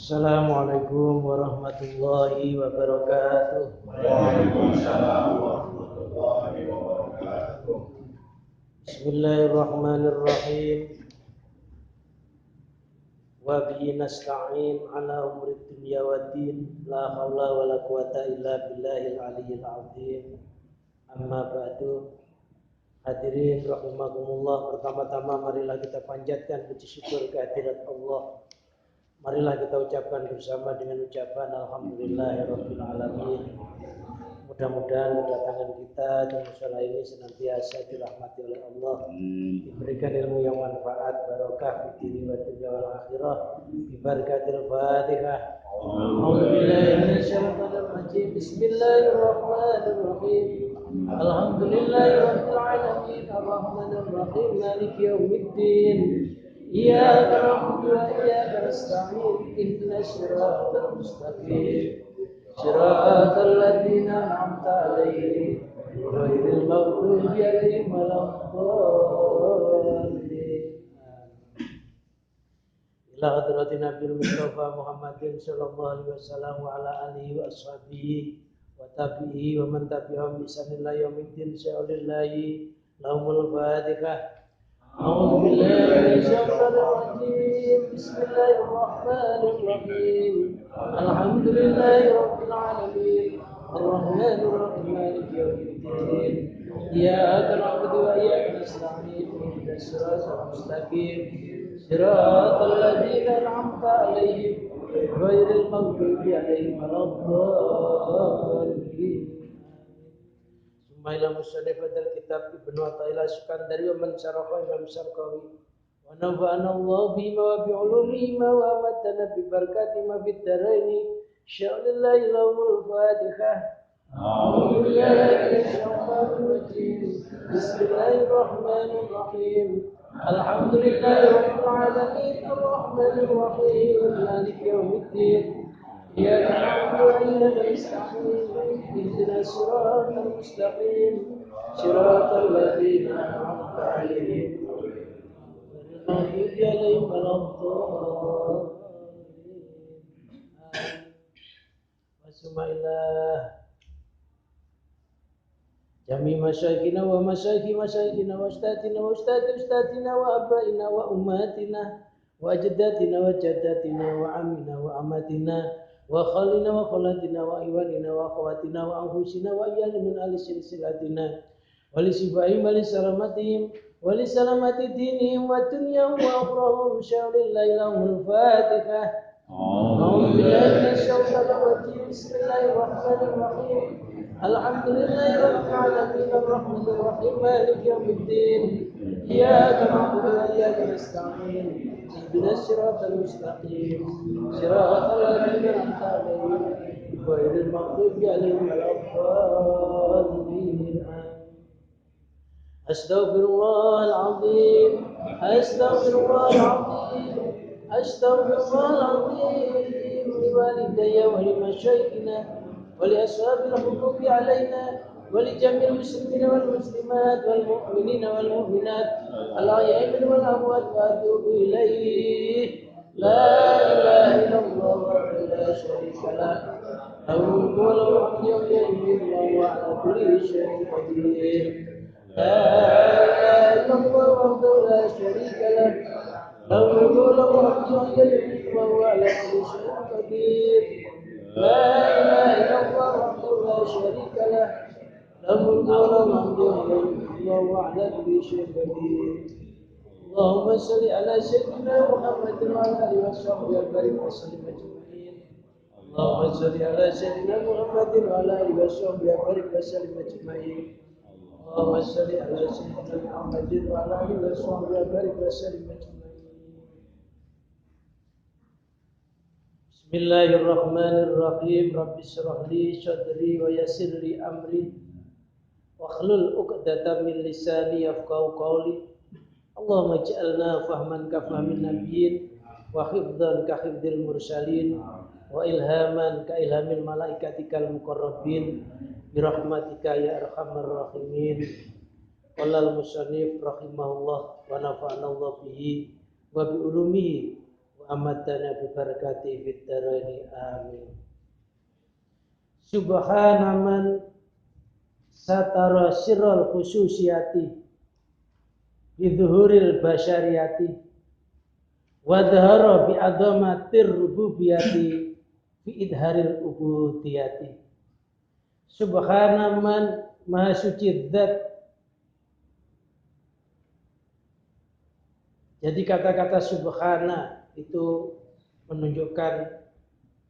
Assalamualaikum warahmatullahi wabarakatuh. Waalaikumsalam warahmatullahi wabarakatuh. Bismillahirrahmanirrahim. Wa bihi nasta'in ala umuri dunya waddin. La haula wala quwata illa billahil aliyyil azim. Amma ba'du. Hadirin rahimakumullah, pertama-tama marilah kita panjatkan puji syukur kehadirat Allah. Marilah kita ucapkan bersama dengan ucapan alhamdulillahirabbil alamin. Mudah-mudahan kedatangan kita di musala ini senantiasa dirahmati oleh Allah, diberikan ilmu yang manfaat, barokah di dunia wa dunya wal akhirah, bi barakatil Fatihah. A'udzubillahi minasyaitonir rajim. Bismillahirrahmanirrahim. Alhamdulillahirabbil alamin, arrahmanir rahim, maliki yaumiddin. Iyyaka na'budu wa iyyaka nasta'in. Ihdinas siratal mustaqim. Siratal ladzina an'amta 'alaihim ghairil maghdubi 'alaihim waladdallin. Ila hadratin Nabil Mustafa Muhammadin sallallahu alaihi wasallam wa ala alihi wa ashabihi wa tabi'ihi wa man tabi'ahum bi ihsanin ila yaumiddin. Sya'alillahi lahumul Fatihah. أعوذ بالله من الشيطان الرجيم. بسم الله الرحمن الرحيم. الحمد لله رب العالمين الرحمن الرحيم مالك يوم الدين. إياك نعبد وإياك نستعين. اهدنا الصراط المستقيم صراط الذين أنعمت عليهم غير المغضوب عليهم ولا الضالين. Ila musannif al kitab Ibnu Athaillah Sukandari wa man syarafa Imam Syarqawi wa nafa'ana Allah bima wa bi ulumihima wa amatana bi barakati ma fid daraini sya'alillahi lahumul Fatihah. A'udzu billahi minasyaitonir rajim. Bismillahirrahmanirrahim. Alhamdulillahirabbil alamin arrahmanir rahim maliki yaumiddin. Iyyaka na'budu wa iyyaka nasta'in. Ihdinas siratal mustaqim siratal ladzina an'amta 'alaihim ghairil maghdubi 'alaihim waladdallin. Bismillah. Jami masyayikhina wa masyayikhina wa ustadina wa ustadina wa abaina wa ummatina wa ajdatina wa jaddatina wa amina wa amatina wa khalina wa khalatina wa iwanina wa khawatina wa anfusina wa iyana min ahli silsilatina wa li sifaihim wa li salamatihim wa li salamati dinihim wa dunyahum wa akhrahum sya'alillahi lahumul Fatihah. A'udzu billahi minasyaitonir rajim. Bismillahirrahmanirrahim. Alhamdulillahi rabbil alamin arrahmanir rahim maliki yaumiddin. Iyyaka na'budu wa iyyaka nasta'in. Ihdinas siratal mustaqim siratal ladzina an'amta 'alaihim ghairil maghdubi 'alaihim waladdallin. Astaghfirullahal azim. Astaghfirullahal azim. Astaghfirullahal azim li walidayya wa li masyayikhina wa li ashabil huquqi 'alaina wa li jami'il muslimina wal muslimat wal mu'minina wal mu'minat al-ahya'i minhum wal amwat wa atubu ilaihi. La ilaha illallah wa la syarika lah. Lahul mulku wa lahul hamdu wa huwa ala kulli syai'in qadir. La ilaha illallah wa la syarika lah. Lahul mulku wa lahul hamdu wa huwa ala kulli syai'in qadir. La ilaha illallah wa la syarika lah. Lahul mulku wa lahul hamdu wa huwa ala kulli syai'in qadir. Allahumma shalli ala sayyidina Muhammadin wa ala alihi wa sahbihi wa barik wa sallim ajma'in. Allahumma shalli ala sayyidina Muhammadin wa ala alihi wa sahbihi wa barik wa sallim ajma'in. Allahumma shalli ala sayyidina Muhammadin wa ala alihi wa sahbihi wa barik wa sallim ajma'in. Bismillahirrahmanirrahim. Rabbi shrah li sadri wa yassir li amri wahlul 'uqdatam min lisani yafqahu qawli. Allahumma ij'alna fahman ka fahmin nabiyyin wa hifdzan ka hifdzil mursalin wa ilhaman ka ilhamil malaikatikal muqarrabin bi rahmatika ya arhamar rahimin. Qala al-musannif rahimahullah wa nafa'ana Allah bihi wa bi ulumihi wa amatana bi barakati fid daraini amin. Subhana man satara sirral khususiyati bidzuhuril basyariyati wa dhahara bi azamatir rububiyati fi idharil ubudiyati. Subhana man maha suci zat. Jadi kata-kata subhana itu menunjukkan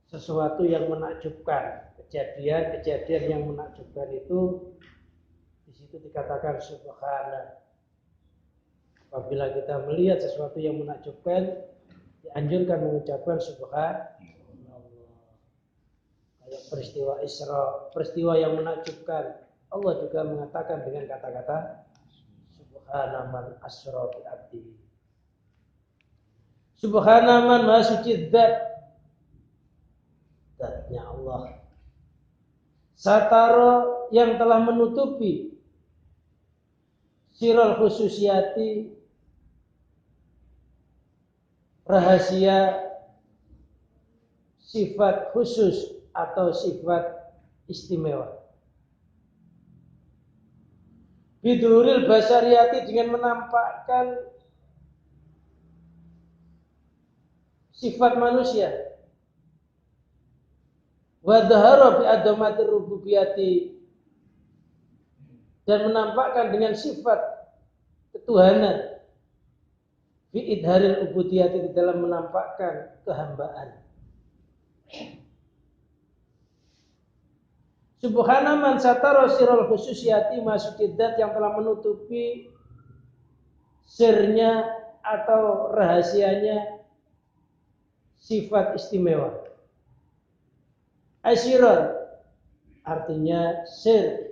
sesuatu yang menakjubkan, kejadian-kejadian yang menakjubkan itu di situ dikatakan subhana. Apabila kita melihat sesuatu yang menakjubkan, dianjurkan mengucapkan subhanallah. Kayak peristiwa Isra, peristiwa yang menakjubkan, Allah juga mengatakan dengan kata-kata subhana man asra bi abdihi. Subhana man maha suci zatnya Allah. Satara yang telah menutupi sirul khususiyati, rahasia sifat khusus atau sifat istimewa. Biduril basyariyati dengan menampakkan sifat manusia. Wa dhahara bi adamatir rububiyati, dan menampakkan dengan sifat ketuhanan. Fi idharil ubudiyati, di dalam menampakkan kehambaan. Subhana man satara sirul khususiyati, maksud zat yang telah menutupi sirnya atau rahasianya sifat istimewa. Asyiron artinya sir,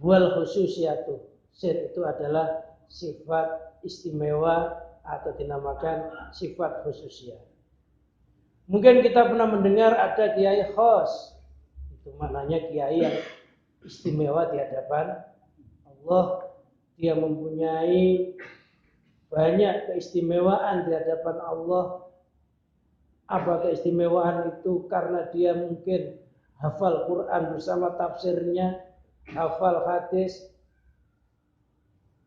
wal khususiyatu, sir itu adalah sifat istimewa atau dinamakan sifat khususiyah. Mungkin kita pernah mendengar ada kiai khos, itu maknanya kiai yang istimewa di hadapan Allah. Dia mempunyai banyak keistimewaan di hadapan Allah. Apa keistimewaan itu? Karena dia mungkin hafal Quran bersama tafsirnya, hafal hadis,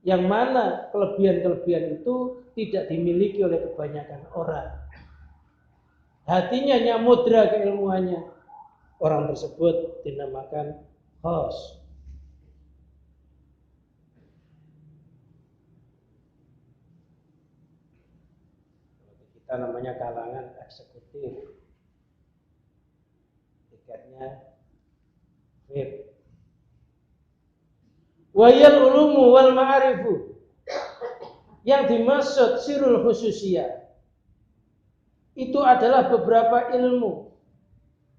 yang mana kelebihan-kelebihan itu tidak dimiliki oleh kebanyakan orang. Hatinya nyamudra keilmuannya. Orang tersebut dinamakan khos. Kita namanya kalangan eksekutif, tiketnya VIP. Wayal ulumu wal ma'arifu, yang dimaksud sirul khususiyah itu adalah beberapa ilmu,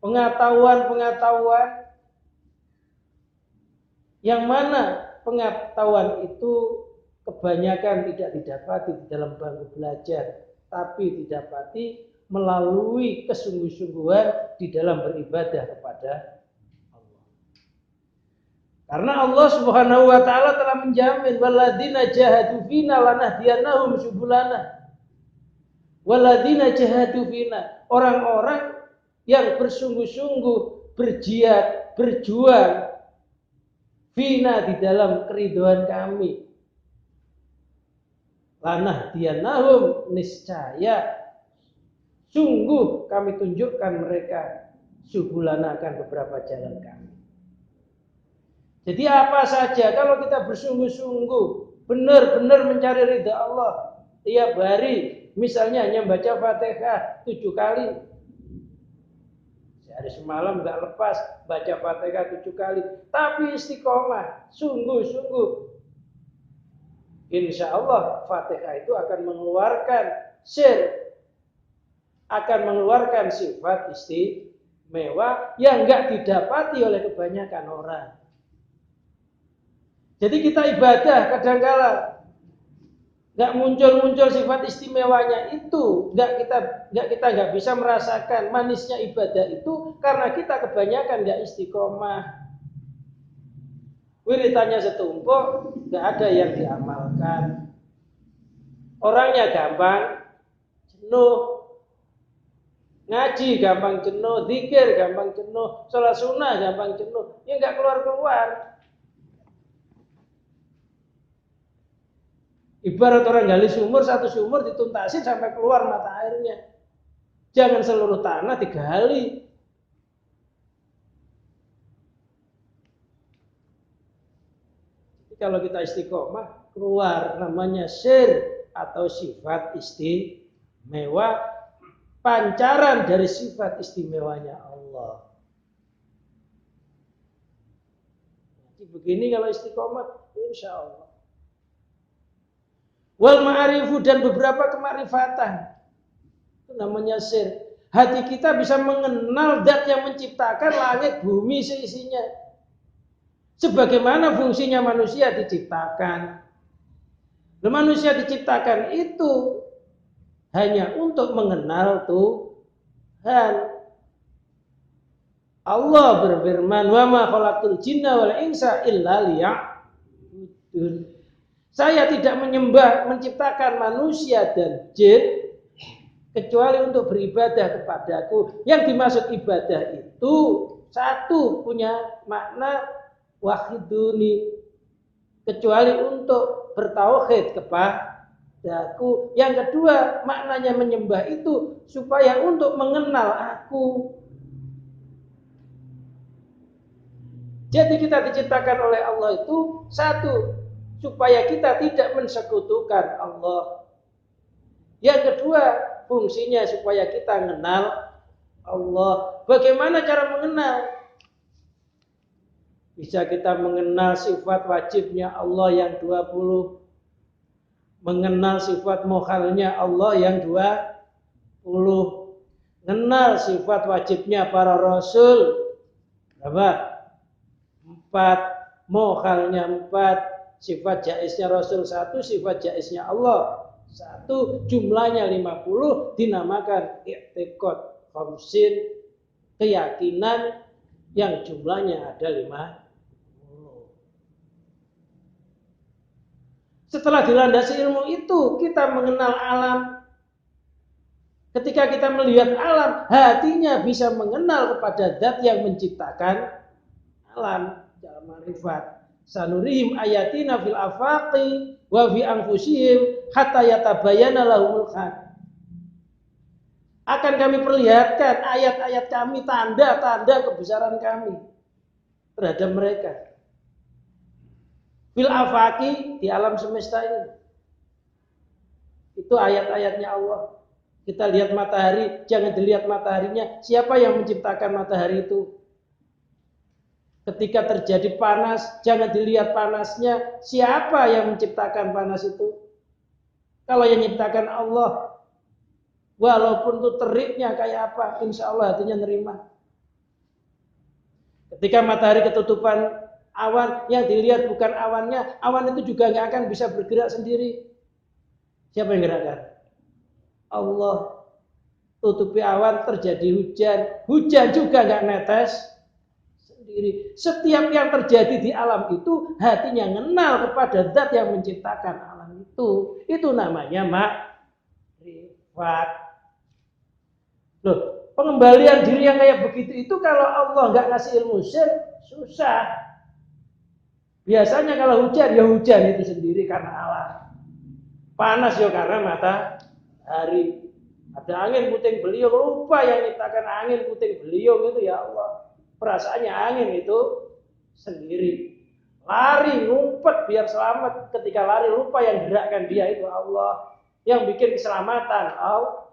pengetahuan-pengetahuan yang mana pengetahuan itu kebanyakan tidak didapati di dalam bangku belajar, tapi didapati melalui kesungguh-sungguhan di dalam beribadah kepada Allah. Karena Allah Subhanahu wa taala telah menjamin walladzina jahadu fina lanahdiyannahum subulana. Walladzina jahadu fina, orang-orang yang bersungguh-sungguh berjihad, berjuang fina di dalam keridhaan kami. Lanahdiyannahum, niscaya sungguh kami tunjukkan mereka subulana, akan beberapa jalan kami. Jadi apa saja kalau kita bersungguh-sungguh benar-benar mencari ridha Allah tiap hari, misalnya hanya baca Fatihah 7 kali, sehari semalam nggak lepas baca Fatihah 7 kali, tapi istiqomah sungguh-sungguh, insya Allah Fatihah itu akan mengeluarkan akan mengeluarkan sifat istimewa yang enggak didapati oleh kebanyakan orang. Jadi kita ibadah kadang-kala enggak muncul sifat istimewanya itu, enggak bisa merasakan manisnya ibadah itu karena kita kebanyakan enggak istiqomah. Wiritannya setumpuk, enggak ada yang diamalkan. Orangnya gampang jenuh, ngaji gampang jenuh, zikir gampang jenuh, sholat sunnah gampang jenuh, ya nggak keluar-keluar. Ibarat orang gali sumur, satu sumur dituntasin sampai keluar mata airnya. Jangan seluruh tanah digali. Jadi kalau kita istiqomah, keluar namanya sir atau sifat istimewa, pancaran dari sifat istimewanya Allah. Jadi begini kalau istiqomah, insya Allah. Wal ma'arifu dan beberapa kemarifatan. Itu namanya sir. Hati kita bisa mengenal zat yang menciptakan langit bumi seisinya. Sebagaimana fungsinya manusia diciptakan. Manusia diciptakan itu hanya untuk mengenal Tuhan. Allah berfirman, "Wa ma khalaqtul jinna wal insa illa liya'budun." Saya tidak menciptakan manusia dan jin kecuali untuk beribadah kepadaku. Yang dimaksud ibadah itu satu, punya makna wahiduni, kecuali untuk bertauhid kepadaku. Yang kedua, maknanya menyembah itu supaya untuk mengenal aku. Jadi kita diciptakan oleh Allah itu satu, supaya kita tidak mensekutukan Allah. Yang kedua, fungsinya supaya kita mengenal Allah. Bagaimana cara mengenal? Bisa kita mengenal sifat wajibnya Allah yang 20. Mengenal sifat mukhalnya Allah yang 20. Mengenal sifat wajibnya para rasul berapa? 4. Mukhalnya 4. Sifat jaiznya Rasul 1, sifat jaiznya Allah 1, jumlahnya 50, dinamakan i'tiqad khamsin, keyakinan yang jumlahnya ada 50. Setelah dilandasi ilmu itu, kita mengenal alam. Ketika kita melihat alam, hatinya bisa mengenal kepada zat yang menciptakan alam dalam ma'rifat. Sanurihim ayatina fil afaqi wa fi anfusihim hatta yatabayyana lahumul haq. Akan kami perlihatkan ayat-ayat kami, tanda-tanda kebesaran kami terhadap mereka. Fil afaqi, di alam semesta ini. Itu ayat-ayatnya Allah. Kita lihat matahari, jangan dilihat mataharinya. Siapa yang menciptakan matahari itu? Ketika terjadi panas, jangan dilihat panasnya. Siapa yang menciptakan panas itu? Kalau yang menciptakan Allah, walaupun itu teriknya kayak apa, insya Allah hatinya nerima. Ketika matahari ketutupan awan, yang dilihat bukan awannya, awan itu juga nggak akan bisa bergerak sendiri. Siapa yang gerakkan? Allah. Tutupi awan, terjadi hujan, hujan juga nggak netes sendiri. Setiap yang terjadi di alam itu hatinya mengenal kepada zat yang menciptakan alam itu. Itu namanya makrifat. Loh, pengembalian diri yang kayak begitu itu kalau Allah nggak ngasih ilmu sir, susah. Biasanya kalau hujan, ya hujan itu sendiri karena alam. Panas ya karena matahari. Ada angin puting beliung, lupa yang menciptakan angin puting beliung itu ya Allah. Perasaannya angin itu sendiri. Lari, ngumpet biar selamat. Ketika lari lupa yang gerakkan dia itu Allah. Yang bikin keselamatan Allah.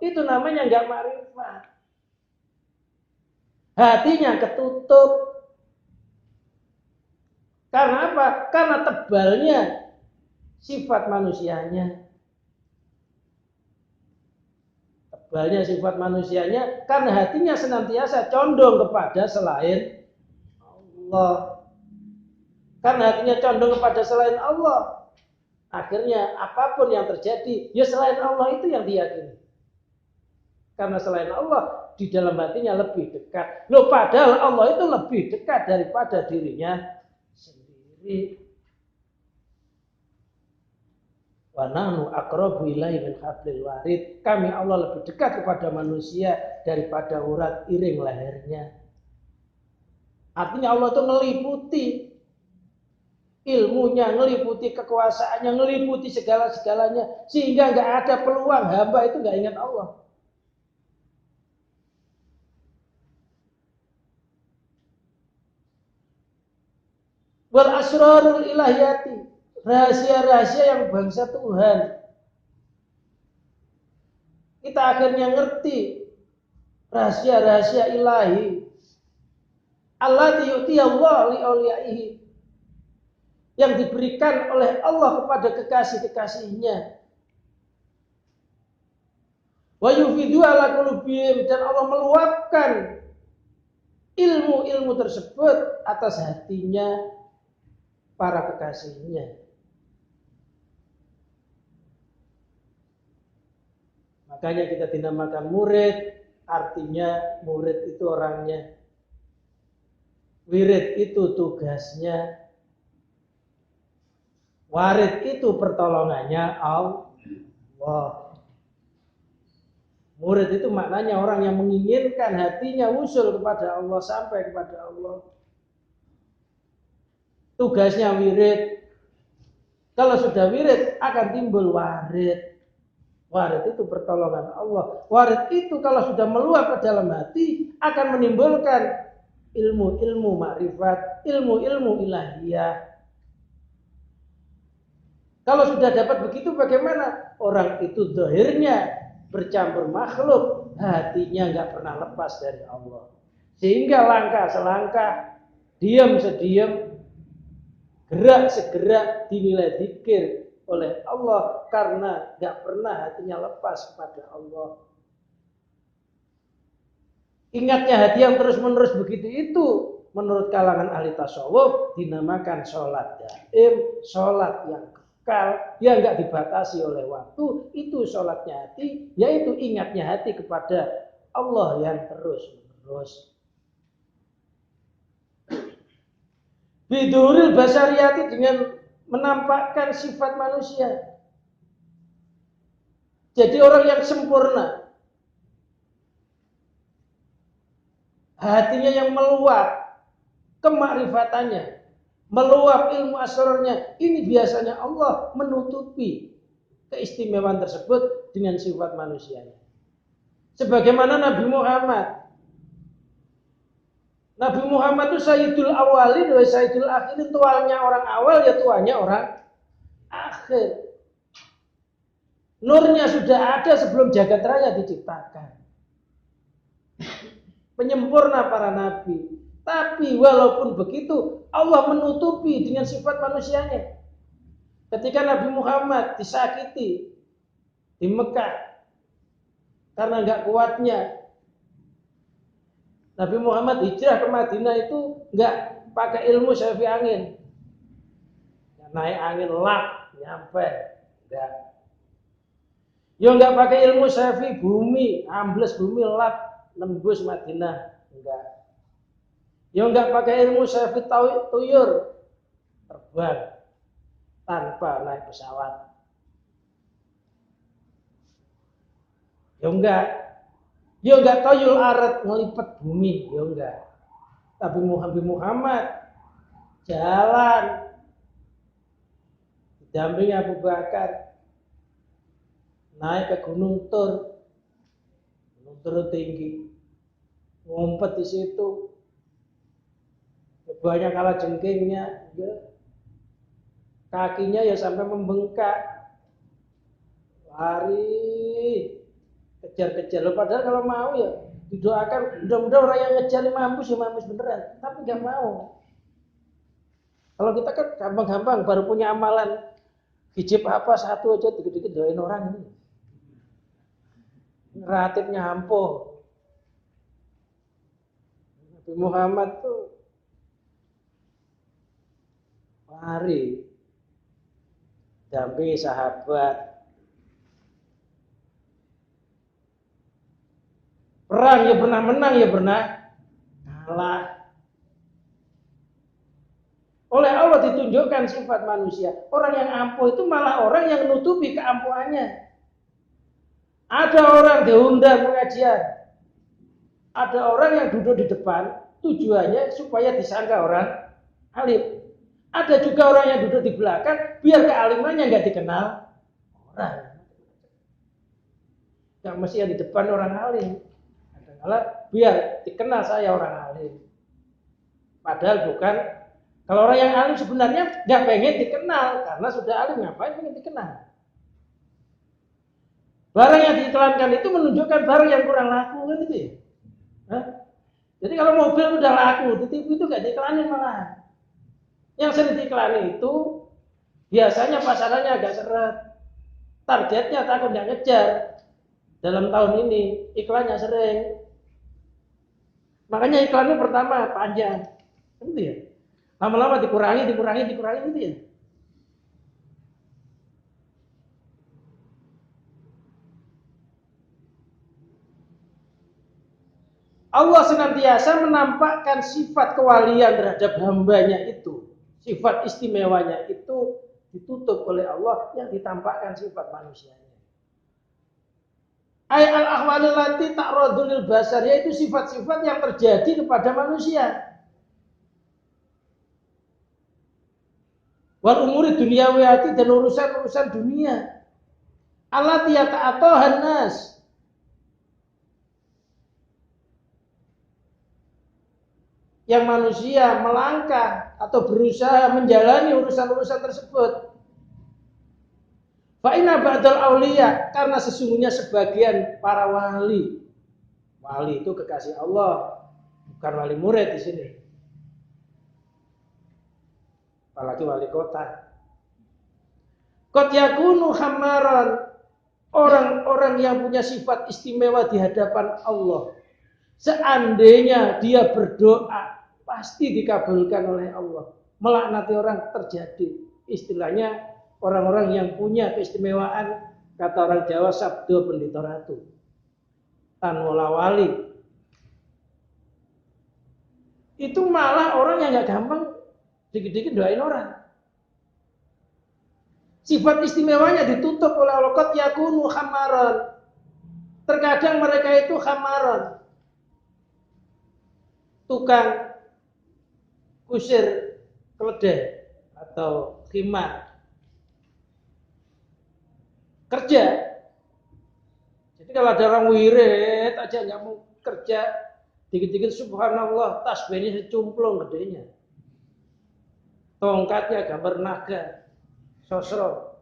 Itu namanya enggak makrifat. Hatinya ketutup. Karena apa? Karena tebalnya sifat manusianya. Tebalnya sifat manusianya karena hatinya senantiasa condong kepada selain Allah. Karena hatinya condong kepada selain Allah, akhirnya apapun yang terjadi, ya selain Allah itu yang diyakini. Karena selain Allah di dalam hatinya lebih dekat. Loh, padahal Allah itu lebih dekat daripada dirinya sendiri. Wa nahnu aqrabu ilaihi min hablil warid. Kami Allah lebih dekat kepada manusia daripada urat iring lehernya. Artinya Allah itu ngeliputi ilmunya, ngeliputi kekuasaannya, ngeliputi segala-segalanya. Sehingga nggak ada peluang hamba itu nggak ingat Allah. Wal asrarul ilahiyati. Rahasia-rahasia yang bangsa Tuhan. Kita akhirnya ngerti rahasia-rahasia ilahi. Allati yu'ti Allah li awliyaihi. Yang diberikan oleh Allah kepada kekasih-kekasihnya. Wa yufidu ala qulubihim, dan Allah meluapkan ilmu-ilmu tersebut atas hatinya para kekasihnya. Makanya kita dinamakan murid, artinya murid itu orangnya. Wirid itu tugasnya. Warid itu pertolongannya Allah. Murid itu maknanya orang yang menginginkan hatinya usul kepada Allah, sampai kepada Allah. Tugasnya wirid. Kalau sudah wirid akan timbul warid. Warid itu pertolongan Allah. Warid itu kalau sudah meluap ke dalam hati akan menimbulkan ilmu-ilmu makrifat, ilmu-ilmu ilahiyah. Kalau sudah dapat begitu, bagaimana? Orang itu zahirnya bercampur makhluk, hatinya nggak pernah lepas dari Allah. Sehingga langkah selangkah, diam sediam, gerak segerak dinilai dzikir oleh Allah karena nggak pernah hatinya lepas kepada Allah. Ingatnya hati yang terus-menerus begitu itu menurut kalangan ahli tasawuf dinamakan sholat daim, sholat yang kekal, yang nggak dibatasi oleh waktu. Itu sholatnya hati, yaitu ingatnya hati kepada Allah yang terus-menerus. Biduril basariyati, dengan menampakkan sifat manusia. Jadi orang yang sempurna, hatinya yang meluap kemakrifatannya, meluap ilmu asrarnya. Ini biasanya Allah menutupi keistimewaan tersebut dengan sifat manusianya. Sebagaimana Nabi Muhammad. Nabi Muhammad itu sayyidul awalin wa sayyidul akhirin. Tuanya orang awal, ya tuanya orang akhir. Nurnya sudah ada sebelum jagat raya diciptakan. Penyempurna para nabi. Tapi walaupun begitu, Allah menutupi dengan sifat manusianya. Ketika Nabi Muhammad disakiti di Mekah karena enggak kuatnya, Nabi Muhammad hijrah ke Madinah itu enggak pakai ilmu syafi angin. Naik angin lap nyampe, enggak. Ya enggak pakai ilmu syafi bumi, ambles bumi lap nembus Madinah, enggak. Ya enggak pakai ilmu syafi tuyur terbang tanpa naik pesawat. Ya enggak. Ya enggak toyul arat ngelipet bumi, ya enggak. Tapi Muhammad jalan didampingi Abu Bakar naik ke Gunung Tur tinggi, ngumpet di situ, banyak kala jengkingnya, ya. Kakinya ya sampai membengkak, lari kejar-kejar. Loh, padahal kalau mau ya didoakan, mudah-mudahan orang yang ngejar mampus ya mampus beneran, tapi nggak mau. Kalau kita kan gampang-gampang, baru punya amalan hijab apa satu aja dikit-dikit doain orang ini. Ratibnya ampuh. Nabi Muhammad tuh lari dampingi sahabat. Perang ya pernah menang, ya pernah kalah. Oleh Allah ditunjukkan sifat manusia. Orang yang ampuh itu malah orang yang menutupi keampuhannya. Ada orang diundang pengajian. Ada orang yang duduk di depan, tujuannya supaya disangka orang alim. Ada juga orang yang duduk di belakang, biar kealimannya nggak dikenal orang. Yang mesti yang di depan orang alim. Kadang-kadang biar dikenal saya orang alim. Padahal bukan. Kalau orang yang alim sebenarnya nggak pengen dikenal, karena sudah alim, ngapain pengen dikenal? Barang yang diiklankan itu menunjukkan barang yang kurang laku kan itu ya. Hah? Jadi kalau mobil udah laku, di TV itu nggak diiklanin malah. Yang sering diiklanin itu biasanya pasarannya agak seret. Targetnya takut nggak ngejar. Dalam tahun ini iklannya sering. Makanya iklannya pertama panjang. Gitu ya. Lama-lama dikurangi gitu ya. Allah senantiasa menampakkan sifat kewalian terhadap hambanya itu. Sifat istimewanya itu ditutup oleh Allah yang ditampakkan sifat manusianya. Ay al-ahwalil lati ta'radul basar, yaitu sifat-sifat yang terjadi kepada manusia. Wal umuri dunyawiyati, dan urusan-urusan dunia. Allati yata'atohan nas, yang manusia melangkah atau berusaha menjalani urusan-urusan tersebut. Fa inna ba'dal auliya, karena sesungguhnya sebagian para wali itu kekasih Allah, bukan wali murid di sini. Apalagi wali kota. Qad yakunu khamaran, orang-orang yang punya sifat istimewa di hadapan Allah. Seandainya dia berdoa, pasti dikabulkan oleh Allah. Melaknati orang terjadi. Istilahnya orang-orang yang punya keistimewaan, kata orang Jawa, sabdo pendito ratu. Tanwala wali. Itu malah orang yang gak gampang dikit-dikit doain orang. Sifat istimewanya ditutup oleh Allah. Qad yakunu khamaran. Terkadang mereka itu khamaran, tukang kusir keledai atau khimar, kerja. Jadi kalau ada orang wirid aja nggak mau kerja, dikit-dikit subhanallah, tasbihnya secumplung gedenya, tongkatnya gambar naga, sosro.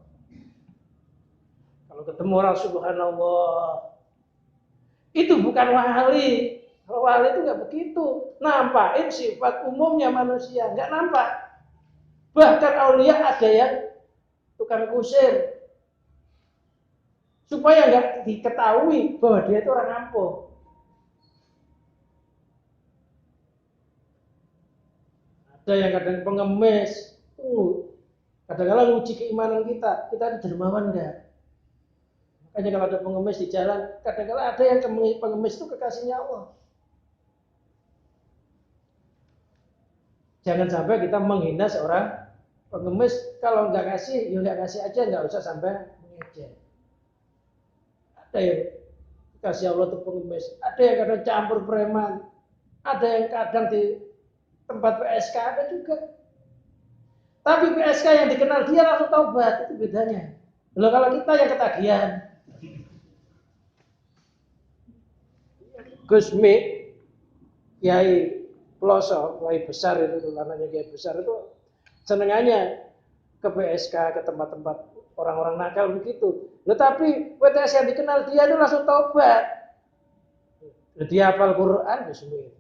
Kalau ketemu orang subhanallah, itu bukan wali. Kalau wali itu nggak begitu, nampakin sifat umumnya manusia, nggak nampak. Bahkan aulia ada yang tukang kusir, supaya nggak diketahui bahwa dia itu orang ampuh. Ada yang kadang pengemis, kadang-kadang nguji keimanan kita itu dermawan nggak? Makanya kalau ada pengemis di jalan, kadang-kadang ada yang pengemis itu kekasihnya Allah. Jangan sampai kita menghina seorang pengemis. Kalau nggak ngasih, ya nggak ngasih aja, nggak usah sampai mengejek. Ada yang kasih Allah itu pengemis, ada yang kadang campur preman, ada yang kadang di tempat PSK, ada juga. Tapi PSK yang dikenal dia langsung taubat, itu bedanya. Loh, kalau kita yang ketagihan, Gusmi, Kiai Ploso, Kiai besar itu, namanya Kiai besar itu senengannya ke PSK, ke tempat-tempat orang-orang nakal begitu. Tetapi WTS yang dikenal dia itu langsung taubat. Dia hafal Quran, Gusmi.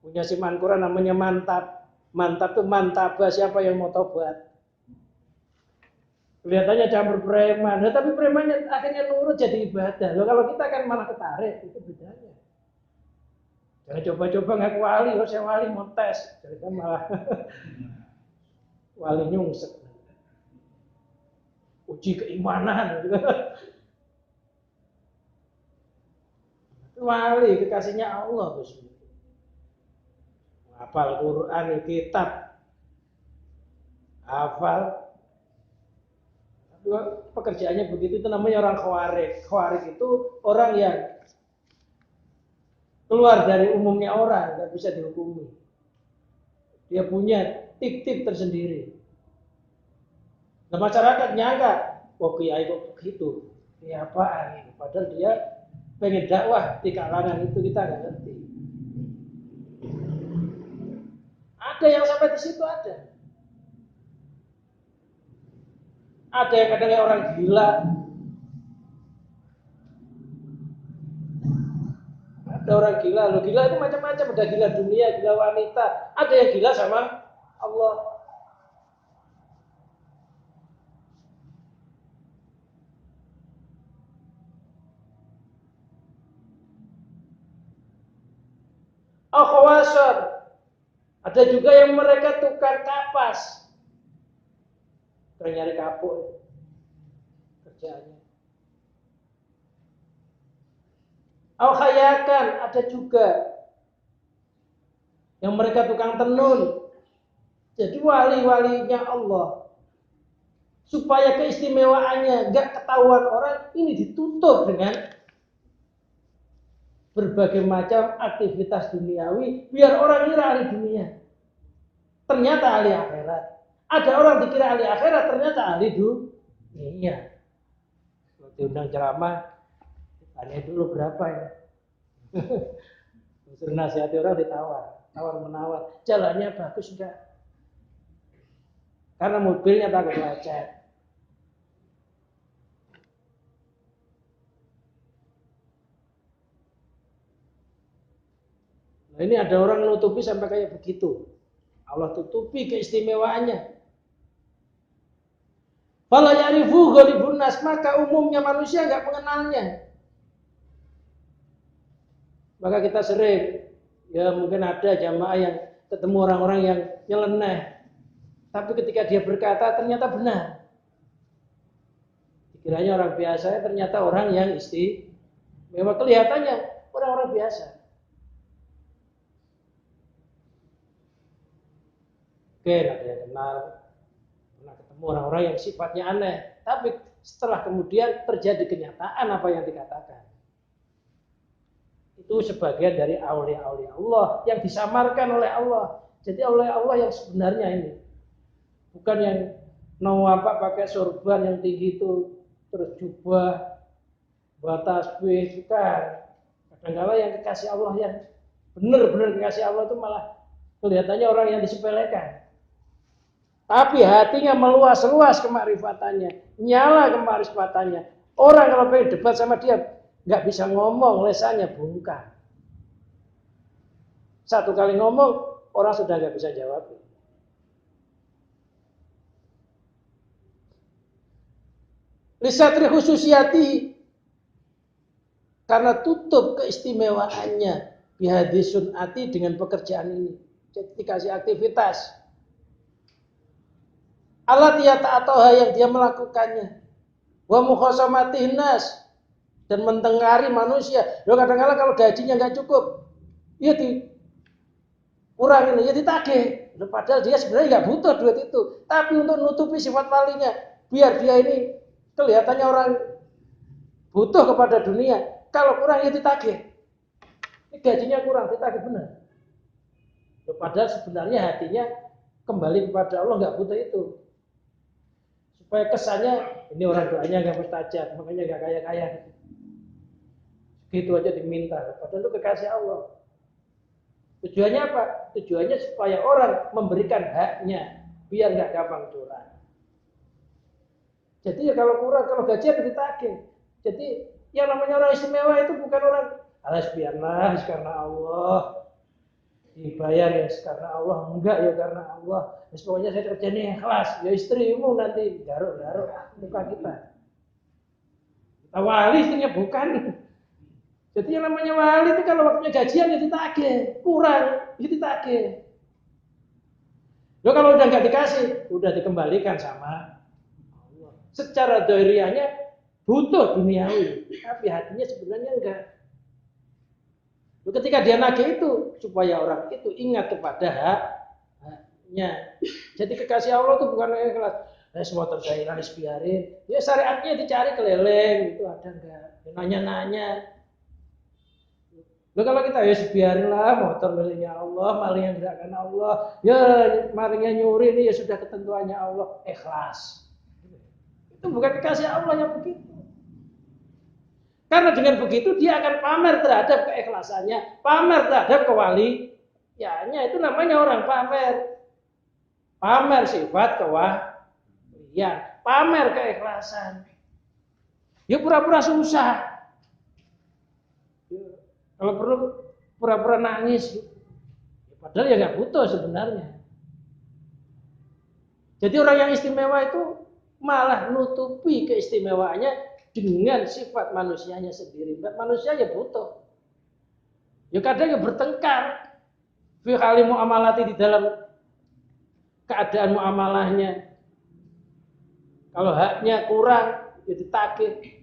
Punya siman Quran namanya mantap. Mantap itu mantabah, siapa yang mau taubat. Kelihatannya campur preman, tapi premannya akhirnya nurut jadi ibadah. Loh, kalau kita kan malah ketarik, itu bedanya. Jangan coba-coba ngaku wali, saya wali mau tes, jadi kan malah wali nyungsep. Uji keimanan, gitu. Wali kekasihnya Allah, hafal Quran, kitab, hafal. Pekerjaannya begitu, itu namanya orang khawarij. Khawarij itu orang yang keluar dari umumnya orang, nggak bisa dihukumi. Dia punya tip-tip tersendiri. Nah, masyarakat nyangka, oh kiai kok begitu, ya apaan ini? Padahal dia pengen dakwah di kalangan itu, kita nggak ngerti. Ada yang sampai di situ ada. Ada yang kadang orang gila. Ada orang gila, loh gila itu macam-macam, ada gila dunia, gila wanita, ada yang gila sama Allah. Akhwasar, ada juga yang mereka tukang kapas. Nyari kapuk kerjaannya. Al-Khayakan, ada juga yang mereka tukang tenun. Jadi wali-walinya Allah, supaya keistimewaannya gak ketahuan orang, ini ditutup dengan berbagai macam aktivitas duniawi biar orang kira ahli dunia, ternyata ahli akhirat. Ada orang dikira ahli akhirat, ternyata ahli dunia. Kalau diundang ceramah, tanya dulu berapa ya. Suruh nasihati orang ditawar, tawar-menawar. Jalannya bagus enggak? Karena mobilnya takut lecet. Nah, ini ada orang nutupi sampai kayak begitu. Allah tutupi keistimewaannya. Fala ya'rifu ghalibun nas, maka umumnya manusia enggak mengenalnya. Maka kita sering, ya mungkin ada jamaah yang ketemu orang-orang yang nyeleneh, tapi ketika dia berkata ternyata benar. Dikiranya orang biasa, ternyata orang yang istimewa. Kelihatannya orang-orang biasa. Oke, ada yang kenal, pernah ketemu orang-orang yang sifatnya aneh, tapi setelah kemudian terjadi kenyataan apa yang dikatakan. Itu sebagian dari aulia-aulia Allah yang disamarkan oleh Allah. Jadi oleh Allah yang sebenarnya ini. Bukan yang nawapa pakai sorban yang tinggi itu, terus jubah, bawa tasbih, bukan. Kadang-kadang yang kekasih Allah yang benar-benar kekasih Allah itu malah kelihatannya orang yang disepelekan. Tapi hatinya meluas-luas kemakrifatannya, nyala kemakrifatannya. Orang kalau pengen debat sama dia, nggak bisa ngomong, lesannya bungkam. Satu kali ngomong, orang sudah nggak bisa jawab. Lisatri khususiyati, karena tutup keistimewaannya bihadisun ati dengan pekerjaan ini. Jadi dikasih aktivitas. Allah tiata atau yang dia melakukannya. Wa mukhasamatihin nas, dan mentengkari manusia. Loh kadang-kadang kalau gajinya nggak cukup, ya dikurangin, ya ditagih. Loh, padahal dia sebenarnya nggak butuh duit itu, tapi untuk nutupi sifat walinya, biar dia ini kelihatannya orang butuh kepada dunia. Kalau kurang ya ditagih. Ini gajinya kurang, ditagih benar. Loh, padahal sebenarnya hatinya kembali kepada Allah, nggak butuh itu. Supaya kesannya ini orang doanya nggak mustajab, makanya nggak kaya-kaya. Gitu aja diminta, padahal itu kekasih Allah. Tujuannya apa? Tujuannya supaya orang memberikan haknya, biar nggak gampang curang. Jadi ya kalau kurang, kalau gajian ditagih. Jadi yang namanya orang istimewa itu bukan orang alas biarlah karena Allah, dibayar ya karena Allah, enggak ya karena Allah. Pokoknya saya kerja nih ikhlas, ya istrimu nanti garuk-garuk muka kita. Kita wali istrinya bukan. Jadi yang namanya wali itu kalau waktunya gajian ya ditagih, kurang ya ditagih. Loh kalau udah nggak dikasih, udah dikembalikan sama Allah. Secara doiriahnya butuh duniawi, tapi hatinya sebenarnya enggak. Loh, ketika dia nagih itu supaya orang itu ingat kepada Jadi kekasih Allah itu bukan ikhlas. Motor saya harus biarin. Ya syariatnya dicari keleleng, itu ada enggak? Nanya-nanya. Kalau kita ya biarin lah motor miliknya Allah, malingnya gerakan Allah. Ya malingnya nyuri ini ya sudah ketentuannya Allah, ikhlas. Itu bukan dikasih Allah yang begitu. Karena dengan begitu dia akan pamer terhadap keikhlasannya, pamer terhadap kewaliannya. Itu namanya orang pamer. Pamer sifat kewalian, pamer keikhlasan. Ya pura-pura susah. Kalau perlu pura-pura nangis. Padahal ya nggak butuh sebenarnya. Jadi orang yang istimewa itu malah nutupi keistimewaannya dengan sifat manusianya sendiri. Manusia ya butuh. Ya kadang ya bertengkar. Fi hali muamalati, di dalam keadaan muamalahnya. Kalau haknya kurang, ya ditagih.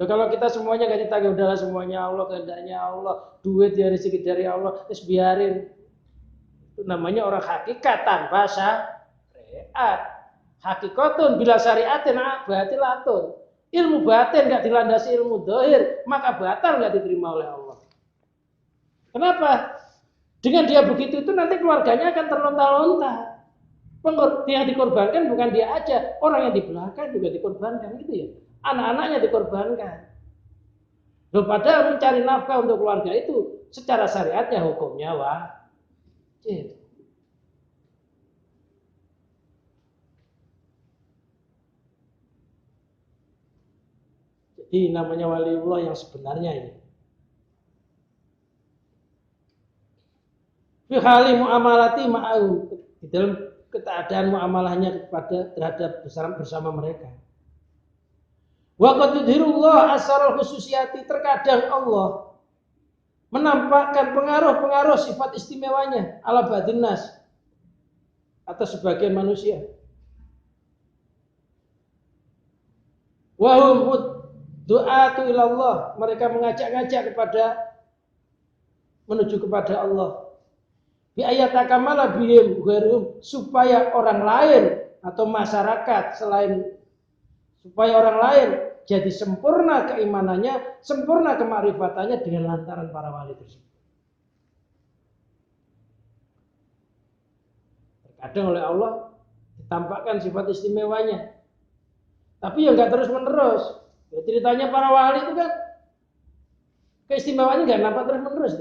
Ya kalau kita semuanya gak ditagih, udahlah semuanya Allah, kehendaknya Allah, duit ya rezeki dari Allah, terus biarin. Itu namanya orang hakikat tanpa syariat. Hakikatun bila syariatin batilatun. Ilmu batin gak dilandasi ilmu zahir, maka batal gak diterima oleh Allah. Kenapa? Dengan dia begitu itu nanti keluarganya akan terlontar-lontar. Yang dikorbankan bukan dia aja, orang yang di belakang juga dikorbankan, gitu ya. Anak-anaknya dikorbankan. Loh, padahal mencari nafkah untuk keluarga itu secara syariatnya hukumnya wajib. Jadi namanya waliullah yang sebenarnya ini. Fi hali muamalati ma'au, di dalam keadaan muamalahnya terhadap bersama mereka. Wa qad tudhirullah asrar khususiyati, terkadang Allah menampakkan pengaruh-pengaruh sifat istimewanya ala badinnas atas sebagian manusia. Wa hum du'atu ilallah, mereka mengajak-ngajak menuju kepada Allah. Bi ayatamala bihim ghairuhum, supaya orang lain atau masyarakat supaya orang lain jadi sempurna keimanannya, sempurna kema'rifatannya dengan lantaran para wali tersebut. Terkadang oleh Allah ditampakkan sifat istimewanya, tapi ya nggak terus menerus. Ya, ceritanya para wali itu kan keistimewaannya nggak nampak terus menerus.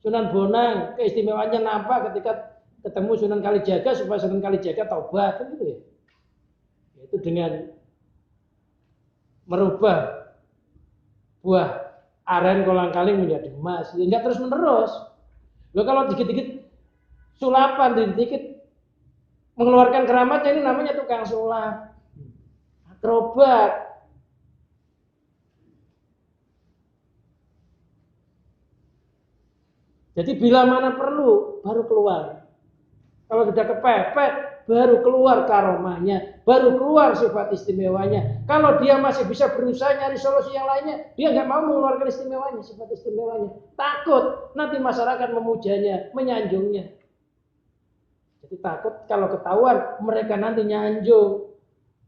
Sunan Bonang keistimewaannya nampak ketika ketemu Sunan Kalijaga supaya Sunan Kalijaga taubat, kan gitu ya. Itu dengan merubah buah aren kolang-kaling menjadi emas. Ya, enggak terus menerus. Loh, kalau dikit-dikit sulapan, dikit-dikit mengeluarkan keramatnya, ini namanya tukang sulap, akrobat. Jadi bila mana perlu baru keluar. Kalau sudah kepepet baru keluar karomahnya, baru keluar sifat istimewanya. Kalau dia masih bisa berusaha nyari solusi yang lainnya, dia nggak mau mengeluarkan istimewanya, sifat istimewanya. Takut nanti masyarakat memujanya, menyanjungnya. Jadi takut kalau ketahuan mereka nanti nyanjung.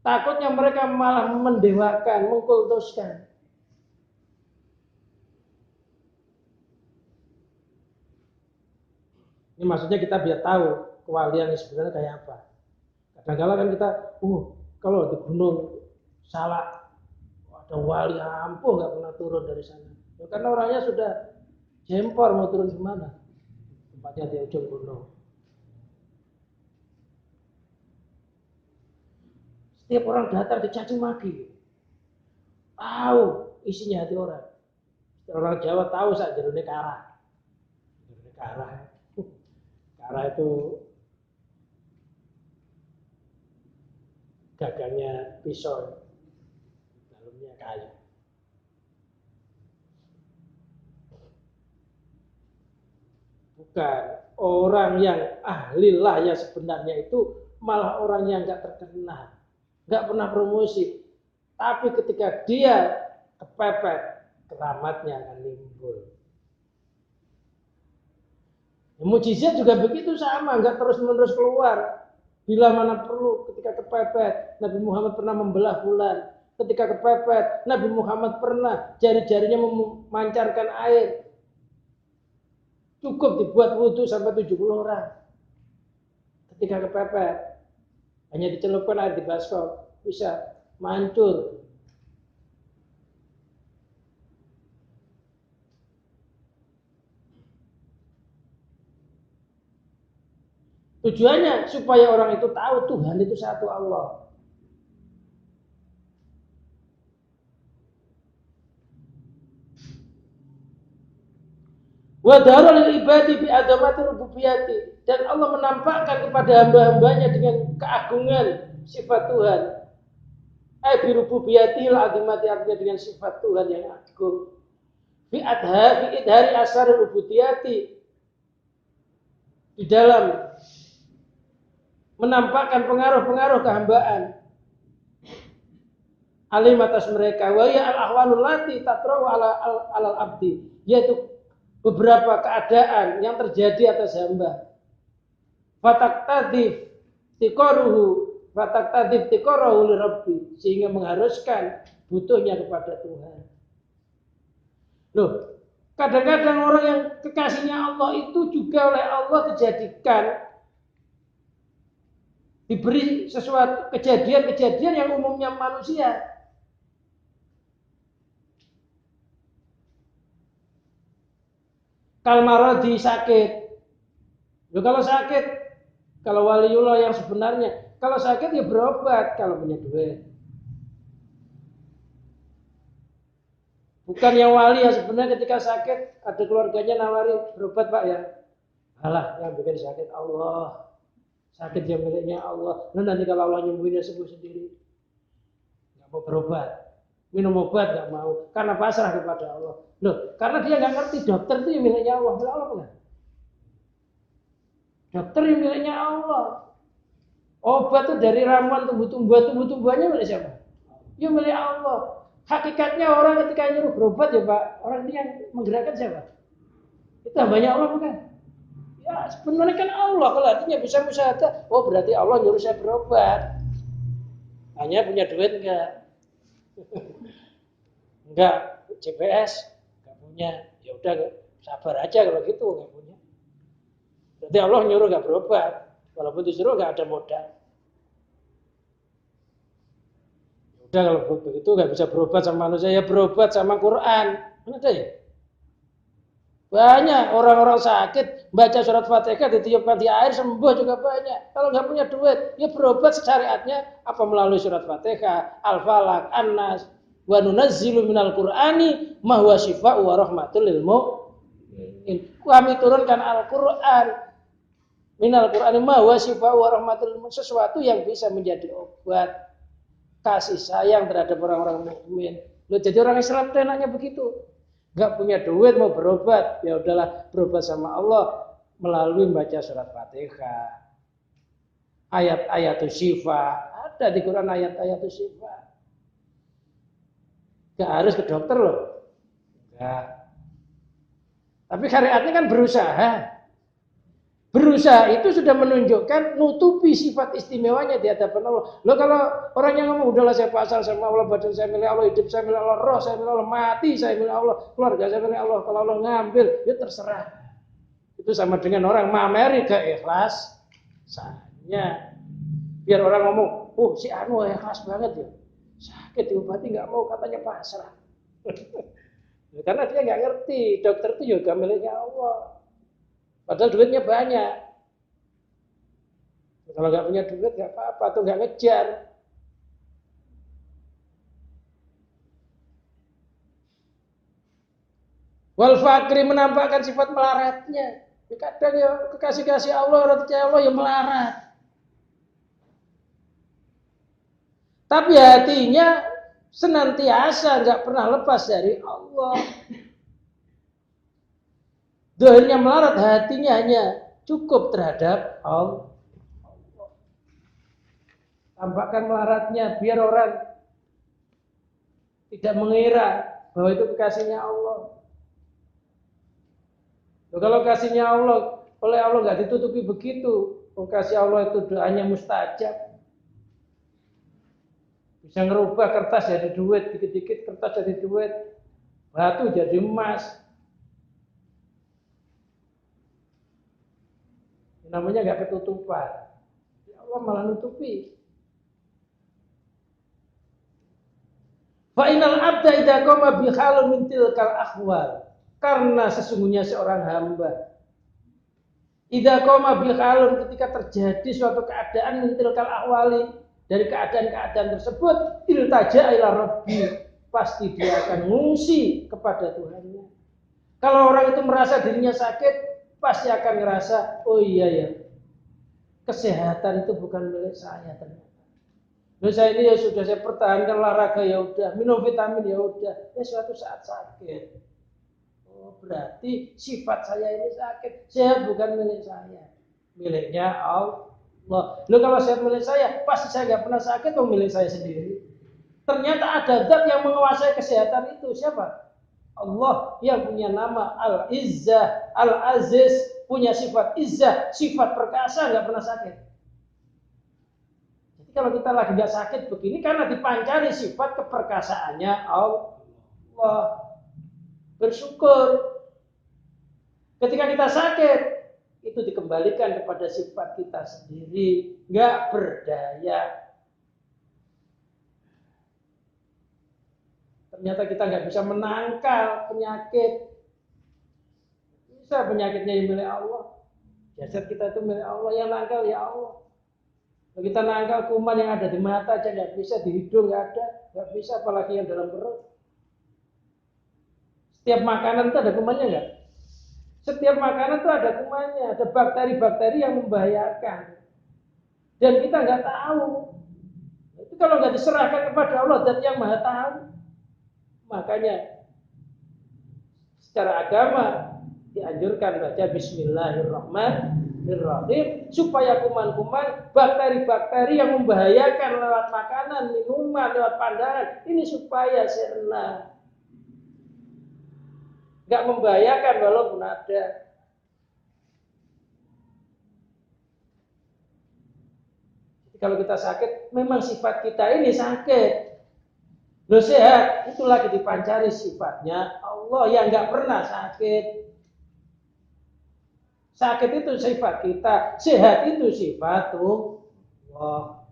Takutnya mereka malah mendewakan, mengkultuskan. Ini maksudnya kita biar tahu kewalian sebenarnya kayak apa. Kadang-kadang kan kita, kalau di Gunung Salak ada wali ampuh nggak pernah turun dari sana. Ya, karena orangnya sudah jempor mau turun kemana? Tempatnya di ujung gunung. Setiap orang datang dicaci maki. Tahu isinya hati orang. Orang Jawa tahu saat jerone karah. Jerone karah. Karah itu gagangnya pisau, dalamnya kayu. Bukan orang yang ahli lah yang sebenarnya itu, malah orang yang nggak terkenal, nggak pernah promosi. Tapi ketika dia kepepet, keramatnya akan timbul. Mukjizat juga begitu sama, enggak terus-menerus keluar. Bila mana perlu, ketika kepepet, Nabi Muhammad pernah membelah bulan. Ketika kepepet, Nabi Muhammad pernah jari-jarinya memancarkan air. Cukup dibuat wudhu sampai 70 orang. Ketika kepepet, hanya dicelupkan air di baskom, bisa mancur. Tujuannya supaya orang itu tahu Tuhan itu satu Allah. Wa darul ibadi bi adamati rububiyati, dan Allah menampakkan kepada hamba-hambanya dengan keagungan sifat Tuhan. Ai bi rububiyati la adamati, artinya dengan sifat Tuhan yang agung. Bi idhari asar rububiyati, di dalam menampakkan pengaruh-pengaruh kehambaan alim atas mereka. Wa ya al-ahwalul lati tatrawu alal abdi, yaitu beberapa keadaan yang terjadi atas hamba. Fataktadif tikoruhu li rabbi, sehingga mengharuskan butuhnya kepada Tuhan. Loh, kadang-kadang orang yang kekasihnya Allah itu juga oleh Allah dijadikan, diberi sesuatu kejadian-kejadian yang umumnya manusia. Kalmarodi sakit. Loh, kalau sakit, kalau waliullah yang sebenarnya, kalau sakit ya berobat kalau punya duit. Bukan yang wali yang sebenarnya ketika sakit ada keluarganya nawari berobat Pak ya. Alah, yang bikin sakit Allah. Sakit yang miliknya Allah. Nah, nanti kalau Allah nyembuhin dia sembuh sendiri. Nggak mau berobat. Minum obat nggak mau. Karena pasrah kepada Allah. Loh, karena dia nggak ngerti dokter itu yang miliknya Allah. Milik Allah bukan? Dokter yang miliknya Allah. Obat itu dari ramuan tumbuh-tumbuhannya milik siapa? Ya milik Allah. Hakikatnya orang ketika nyuruh berobat ya Pak, orang ini yang menggerakkan siapa? Itu hambanya Allah bukan? Ya sebenarnya kan Allah, kalau artinya bisa musyahadah, oh berarti Allah nyuruh saya berobat. Hanya punya duit enggak? Enggak, GPS enggak punya. Ya udah sabar aja kalau gitu enggak punya. Berarti Allah nyuruh enggak berobat. Walaupun disuruh enggak ada modal. Ya udah kalau begitu enggak bisa berobat sama manusia, ya berobat sama Quran. Mana ada ya? Banyak orang-orang sakit baca surat Fatihah ditiupkan di air sembuh juga banyak. Kalau nggak punya duit, ya berobat syariatnya apa melalui surat Fatihah, Al-Falaq, An-Nas, wa nunazzilu minal Qur'ani ma huwa syifaa'u wa rahmatul lil mu'minin. Kami turunkan Al-Qur'an minal Qur'ani ma huwa syifaa'u wa rahmatul lil mu'minin, sesuatu yang bisa menjadi obat kasih sayang terhadap orang-orang mukmin. Loh, jadi orang Islam itu enaknya begitu. Gak punya duit mau berobat, ya udahlah berobat sama Allah melalui baca surat Fatihah. Ayat-ayat syifa, ada di Quran ayat-ayat syifa. Gak harus ke dokter loh. Enggak. Tapi syariatnya kan berusaha. Berusaha itu sudah menunjukkan nutupi sifat istimewanya di hadapan Allah. Loh, kalau orang yang ngomong udahlah saya pasrah sama Allah, badan saya milik Allah, hidup saya milik Allah, roh saya milik Allah, mati saya milik Allah, keluarga saya milik Allah, kalau Allah ngambil ya terserah. Itu sama dengan orang mameri keikhlasannya. Biar orang ngomong, oh si anu ikhlas banget ya, sakit diobati nggak mau, katanya pasrah. Karena dia nggak ngerti dokter itu juga miliknya Allah. Padahal duitnya banyak. Kalau nggak punya duit nggak apa-apa, atau nggak ngejar. Wal fakri menampakkan sifat melaratnya. Kadang ya kekasih-kasih Allah, orang percaya Allah yang melarat. Tapi hatinya senantiasa nggak pernah lepas dari Allah. Dohirnya melarat, hatinya hanya cukup terhadap Allah. Tampakkan melaratnya biar orang tidak mengira bahwa itu kekasihnya Allah. Loh, kalau kasihnya Allah oleh Allah nggak ditutupi begitu. Kasih Allah itu doanya mustajab. Bisa ngerubah kertas jadi duit, dikit-dikit kertas jadi duit, batu jadi emas. Namanya nggak ketutupan. Ya Allah malah nutupi. Fa innal abda idza qama bi halin min tilkal ahwal. Karena sesungguhnya seorang hamba idza qama bi halin ketika terjadi suatu keadaan min tilkal ahwali, dari keadaan-keadaan tersebut, iltaja ila rabbi, pasti dia akan ngungsi kepada Tuhannya. Kalau orang itu merasa dirinya sakit, pasti akan ngerasa, oh iya ya, kesehatan itu bukan milik saya ternyata. Saya ini ya sudah saya pertahankan olahraga ya udah, minum vitamin ya udah, suatu saat sakit. Oh berarti sifat saya ini sakit, sehat bukan milik saya, miliknya Allah. Loh kalau sehat milik saya, pasti saya nggak pernah sakit, milik saya sendiri. Ternyata ada zat yang menguasai kesehatan itu, siapa? Allah yang punya nama Al-Izzah, Al-Aziz, punya sifat Izzah, sifat perkasa, nggak pernah sakit. Jadi kalau kita lagi nggak sakit begini, karena dipancari sifat keperkasaannya Allah. Bersyukur. Ketika kita sakit, itu dikembalikan kepada sifat kita sendiri, nggak berdaya. Ternyata kita nggak bisa menangkal penyakit. Bisa penyakitnya yang milik Allah. Jasad kita itu milik Allah, yang nangkal ya Allah. Kalau kita nangkal kuman yang ada di mata aja nggak bisa, di hidung nggak bisa, apalagi yang dalam perut. Setiap makanan itu ada kumannya nggak? Setiap makanan itu ada kumannya, ada bakteri-bakteri yang membahayakan. Dan kita nggak tahu. Itu kalau nggak diserahkan kepada Allah, Zat yang Maha Tahu. Makanya secara agama dianjurkan baca Bismillahirrahmanirrahim supaya kuman-kuman, bakteri-bakteri yang membahayakan lewat makanan, minuman, lewat pandangan, ini supaya sirna. Nggak membahayakan walaupun ada. Jadi kalau kita sakit, memang sifat kita ini sakit. Lo sehat, itu lagi dipancari sifatnya Allah yang nggak pernah sakit. Sakit itu sifat kita, sehat itu sifat Allah.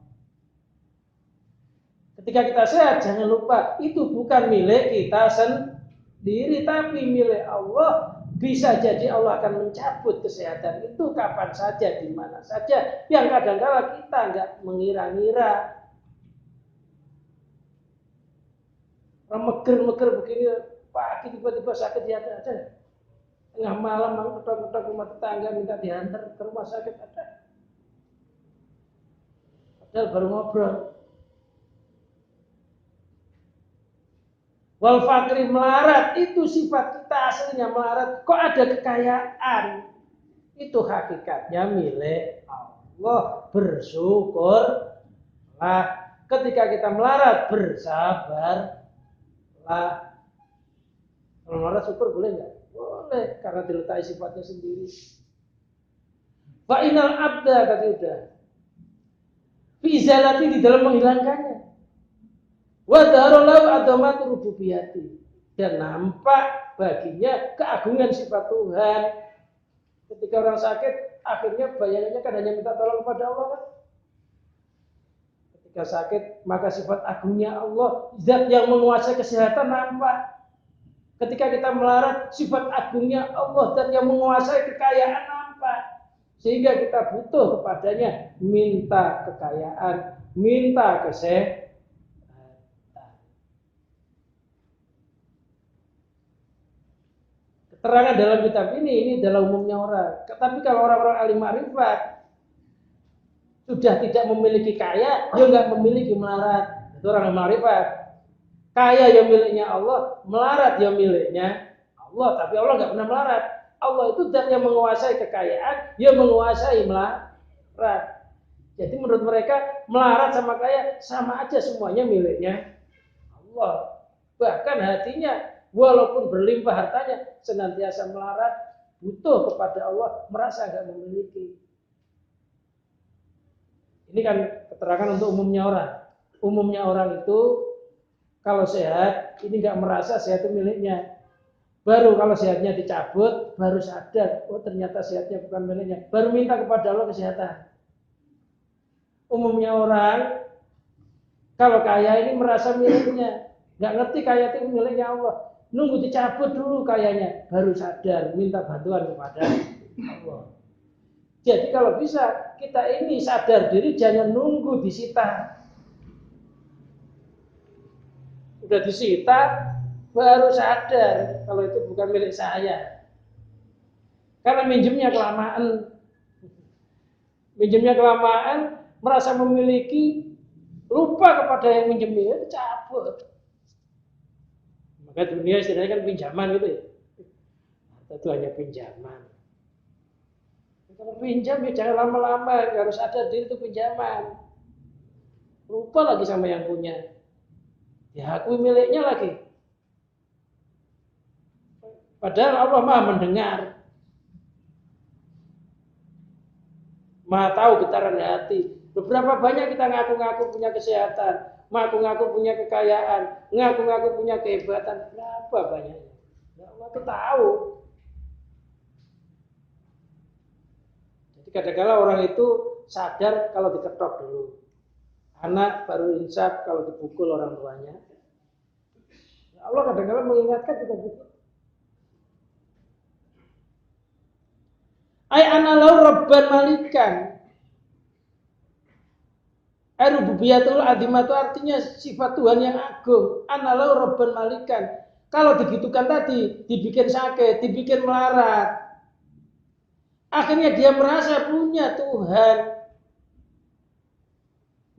Ketika kita sehat, jangan lupa itu bukan milik kita sendiri, tapi milik Allah. Bisa jadi Allah akan mencabut kesehatan itu kapan saja, di mana saja, yang kadang-kala kita nggak mengira-ngira. Orang meger-meger begini, pagi tiba-tiba sakit ya ada. Tengah malam ketok-ketok rumah tetangga minta diantar ke rumah sakit ada. Padahal baru ngobrol. Wal fakri melarat, itu sifat kita aslinya melarat. Kok ada kekayaan? Itu hakikatnya milik Allah. Bersyukurlah. Ketika kita melarat, bersabarlah. Kalau melarat syukur boleh nggak? Boleh, karena diletakkan sifatnya sendiri. Fa'inal abda, tadi udah. Fi'izalati, di dalam menghilangkannya. Wadarolau adomatu rububiyati, dan nampak baginya keagungan sifat Tuhan. Ketika orang sakit, akhirnya bayangannya kan hanya minta tolong kepada Allah kan. Ketika sakit, maka sifat agungnya Allah, zat yang menguasai kesehatan nampak. Ketika kita melarat, sifat agungnya Allah, zat yang menguasai kekayaan nampak. Sehingga kita butuh kepadanya, minta kekayaan, minta kesehatan. Keterangan dalam kitab ini adalah umumnya orang. Tapi kalau orang-orang ahli ma'rifat sudah tidak memiliki kaya, dia nggak memiliki melarat. Itu orang ma'rifat. Kaya yang miliknya Allah, melarat yang miliknya Allah. Tapi Allah nggak pernah melarat. Allah itu zat yang menguasai kekayaan, yang menguasai melarat. Jadi menurut mereka melarat sama kaya sama aja, semuanya miliknya Allah. Bahkan hatinya walaupun berlimpah hartanya, senantiasa melarat, butuh kepada Allah, merasa nggak memiliki. Ini kan keterangan untuk umumnya orang. Umumnya orang itu kalau sehat, ini nggak merasa sehat itu miliknya. Baru kalau sehatnya dicabut, baru sadar, oh ternyata sehatnya bukan miliknya. Baru minta kepada Allah kesehatan. Umumnya orang, kalau kaya ini merasa miliknya. Nggak ngerti kaya itu miliknya Allah. Nunggu dicabut dulu kayanya, baru sadar, minta bantuan kepada Allah. Jadi kalau bisa, kita ini sadar diri, jangan nunggu disita. Udah disita, baru sadar kalau itu bukan milik saya. Karena minjemnya kelamaan, merasa memiliki, lupa kepada yang minjemnya, cabut. Maka dunia istilahnya kan pinjaman gitu ya. Itu hanya pinjaman. Kalau pinjam ya jangan lama-lama, harus ada diri itu pinjaman. Lupa lagi sama yang punya. Diakui miliknya lagi. Padahal Allah Maha mendengar. Maha tahu getaran hati. Beberapa banyak kita ngaku-ngaku punya kesehatan, ngaku-ngaku punya kekayaan, ngaku-ngaku punya kehebatan. Berapa banyaknya? Allah itu tahu. Jadi kadang-kadang orang itu sadar kalau diketok dulu. Anak baru insaf kalau dipukul orang tuanya. Allah kadang-kadang mengingatkan kita begitu. Ai analau rabban malikan. Rububiyatul azimah itu artinya sifat Tuhan yang agung. Analau rabban malikan. Kalau digitukan tadi, dibikin sakit, dibikin melarat. Akhirnya dia merasa punya Tuhan.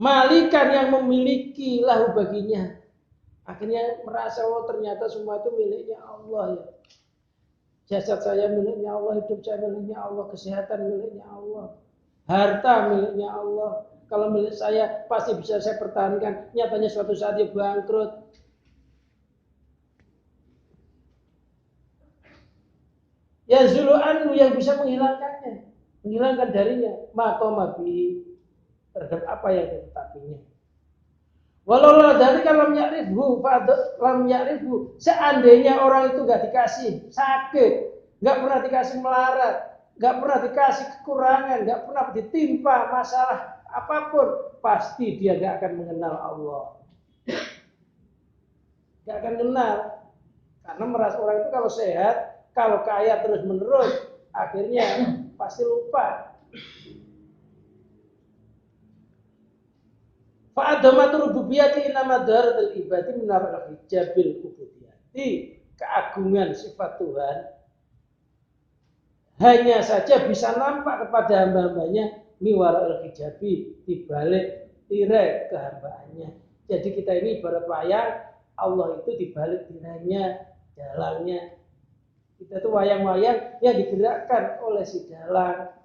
Malikan yang memiliki lahu baginya. Akhirnya merasa, oh ternyata semua itu miliknya Allah ya. Jasad saya miliknya Allah, hidup saya miliknya Allah, kesehatan miliknya Allah, harta miliknya Allah. Kalau milik saya pasti bisa saya pertahankan. Nyatanya suatu saat dia bangkrut. Ya zulu'anhu yang bisa menghilangkannya, menghilangkan darinya. Maqama bi terhadap apa yang ditetapinya. Walau dari kalau lam ya'rifhu, seandainya orang itu nggak dikasih sakit, nggak pernah dikasih melarat, nggak pernah dikasih kekurangan, nggak pernah ditimpa masalah apapun, pasti dia nggak akan mengenal Allah, nggak akan kenal, karena merasa orang itu kalau sehat, kalau kaya terus menerus, akhirnya pasti lupa. Fa'adamatul rububiyati inama daratul ibadi minar hijabil ubudiyati. Keagungan sifat Tuhan hanya saja bisa nampak kepada hamba-hambanya miwara'il hijabi, dibalik tirai kehambaannya. Jadi kita ini ibarat wayang, Allah itu dibalik tirainya, jalannya. Kita itu wayang-wayang yang digerakkan oleh si dalang.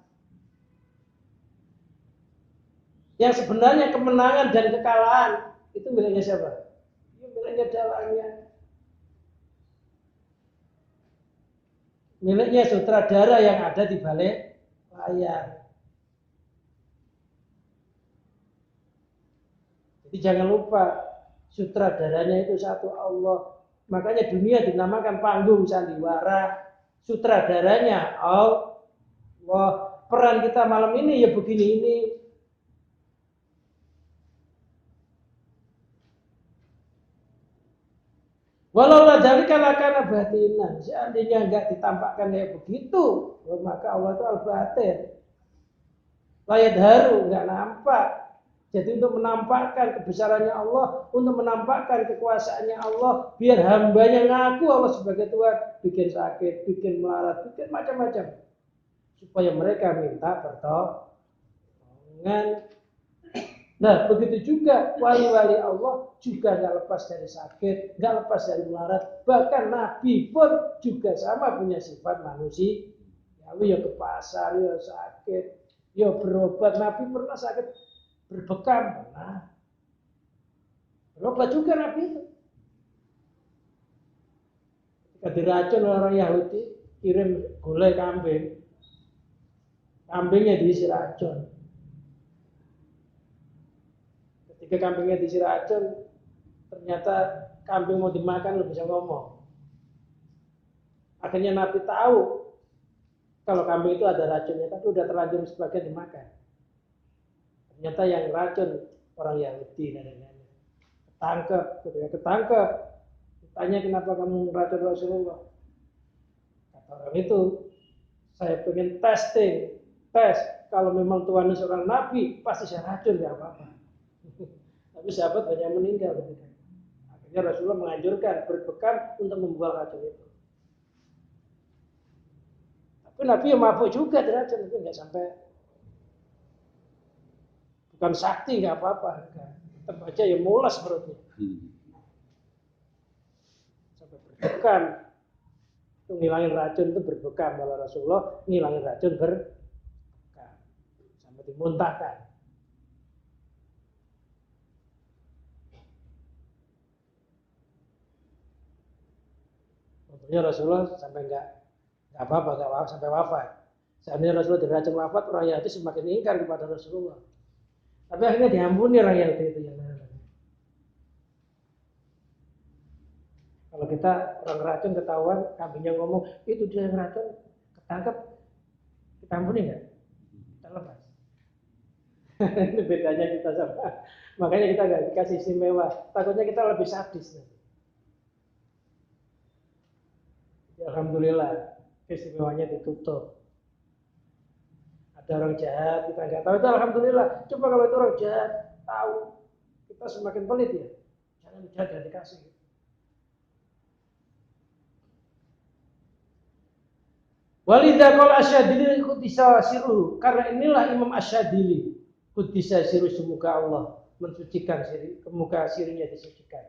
Yang sebenarnya kemenangan dan kekalahan itu miliknya siapa? Miliknya dalangnya. Miliknya sutradara yang ada di balik layar. Jadi jangan lupa sutradaranya itu satu Allah. Makanya dunia dinamakan panggung sandiwara. Sutradaranya Allah. Peran kita malam ini ya begini ini. Walau dari karena batinan, seandainya enggak ditampakkan kayak begitu, maka Allah itu al-batin. Layat haru, enggak nampak. Jadi untuk menampakkan kebesarannya Allah, untuk menampakkan kekuasaannya Allah, biar hambanya ngaku Allah sebagai Tuhan, bikin sakit, bikin melarat, bikin macam-macam, supaya mereka minta pertolongan. Nah, begitu juga wali-wali Allah juga nggak lepas dari sakit, nggak lepas dari melarat. Bahkan Nabi pun juga sama punya sifat manusia. Ya ke pasar, ya sakit, ya berobat. Nabi pernah sakit berbekam, pernah. Berobat juga Nabi itu. Ketika diracun orang Yahudi, kirim gulai kambing, kambingnya diisi racun. Ketika kambingnya diisi racun, ternyata kambing mau dimakan lu bisa ngomong. Akhirnya Nabi tahu kalau kambing itu ada racunnya, tapi udah terlanjur sebagian dimakan. Ternyata yang racun orang Yahudi dan lain-lain. Ketangkep. Tanya kenapa kamu racun Rasulullah? Kata orang itu, saya pengen tes. Kalau memang Tuhan seorang Nabi, pasti saya racun, nggak apa-apa. Tapi sahabat banyak meninggal ketika. Akhirnya Rasulullah menganjurkan berbekam untuk membuang racun itu. Tapi Nabi yang mabuk juga diracun, itu nggak sampai. Bukan sakti, nggak apa-apa. Tetap aja ya mulas perutnya. Sampai berbekam. Itu ngilangin racun itu berbekam. Kalau Rasulullah ngilangin racun berbekam. Sampai dimuntahkan. Untungnya Rasulullah sampai nggak apa-apa, sampai wafat. Seandainya Rasulullah diracun wafat, orang Yahudi semakin ingkar kepada Rasulullah. Tapi akhirnya diampuni orang Yahudi itu yang lain. Kalau kita orang racun ketahuan, kambingnya ngomong itu dia yang racun, ketangkep, kita ampuni nggak? Kita lepas. Itu bedanya kita sama. Makanya kita nggak dikasih istimewa. Takutnya kita lebih sadis. Alhamdulillah, keistimewanya ditutup. Ada orang jahat, kita nggak tahu, itu alhamdulillah. Coba kalau itu orang jahat, tahu, kita semakin pelit ya. Jangan jahat, jangan dikasih. Walidah qala Asyadili qudisa siruhu, karena inilah Imam Asyadili qudisa siruhu, semoga Allah mensucikan muka sirinya disucikan.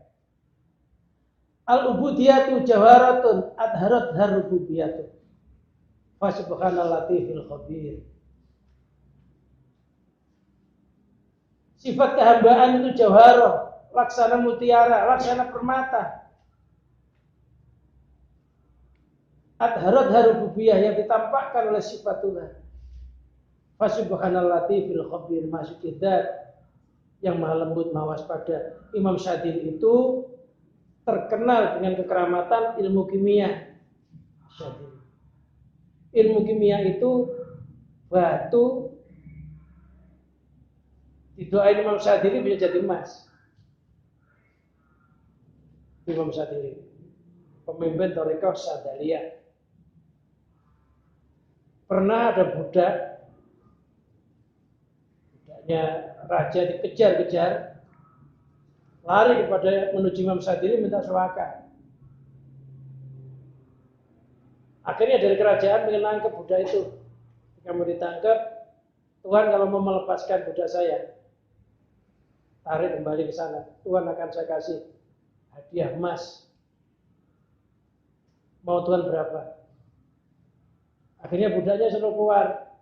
Al-ubudiyatu jawaratun adharat harubudiyatu fa subhanal latifil khabir. Sifat kehambaan itu jawharah, laksana mutiara, laksana permata. Adharat harububiyah yang ditampakkan oleh sifat Tuhan. Fa subhanal latifil khabir, maksudnya zat yang maha lembut, maha waspada. Imam Syadili itu terkenal dengan kekeramatan ilmu kimia. Ilmu kimia itu batu didoain Imam Syadili bisa jadi emas. Imam Syadili, pemimpin Thariqah Syadzaliyah. Pernah ada budaknya raja dikejar-kejar, lari kepada menuju Imam Syadili minta suaka. Akhirnya dari kerajaan menangkap budak itu. Kamu ditangkap, Tuhan kalau mau melepaskan budak saya, tarik kembali ke sana. Tuhan akan saya kasih hadiah emas. Mau Tuhan berapa? Akhirnya budaknya suruh keluar,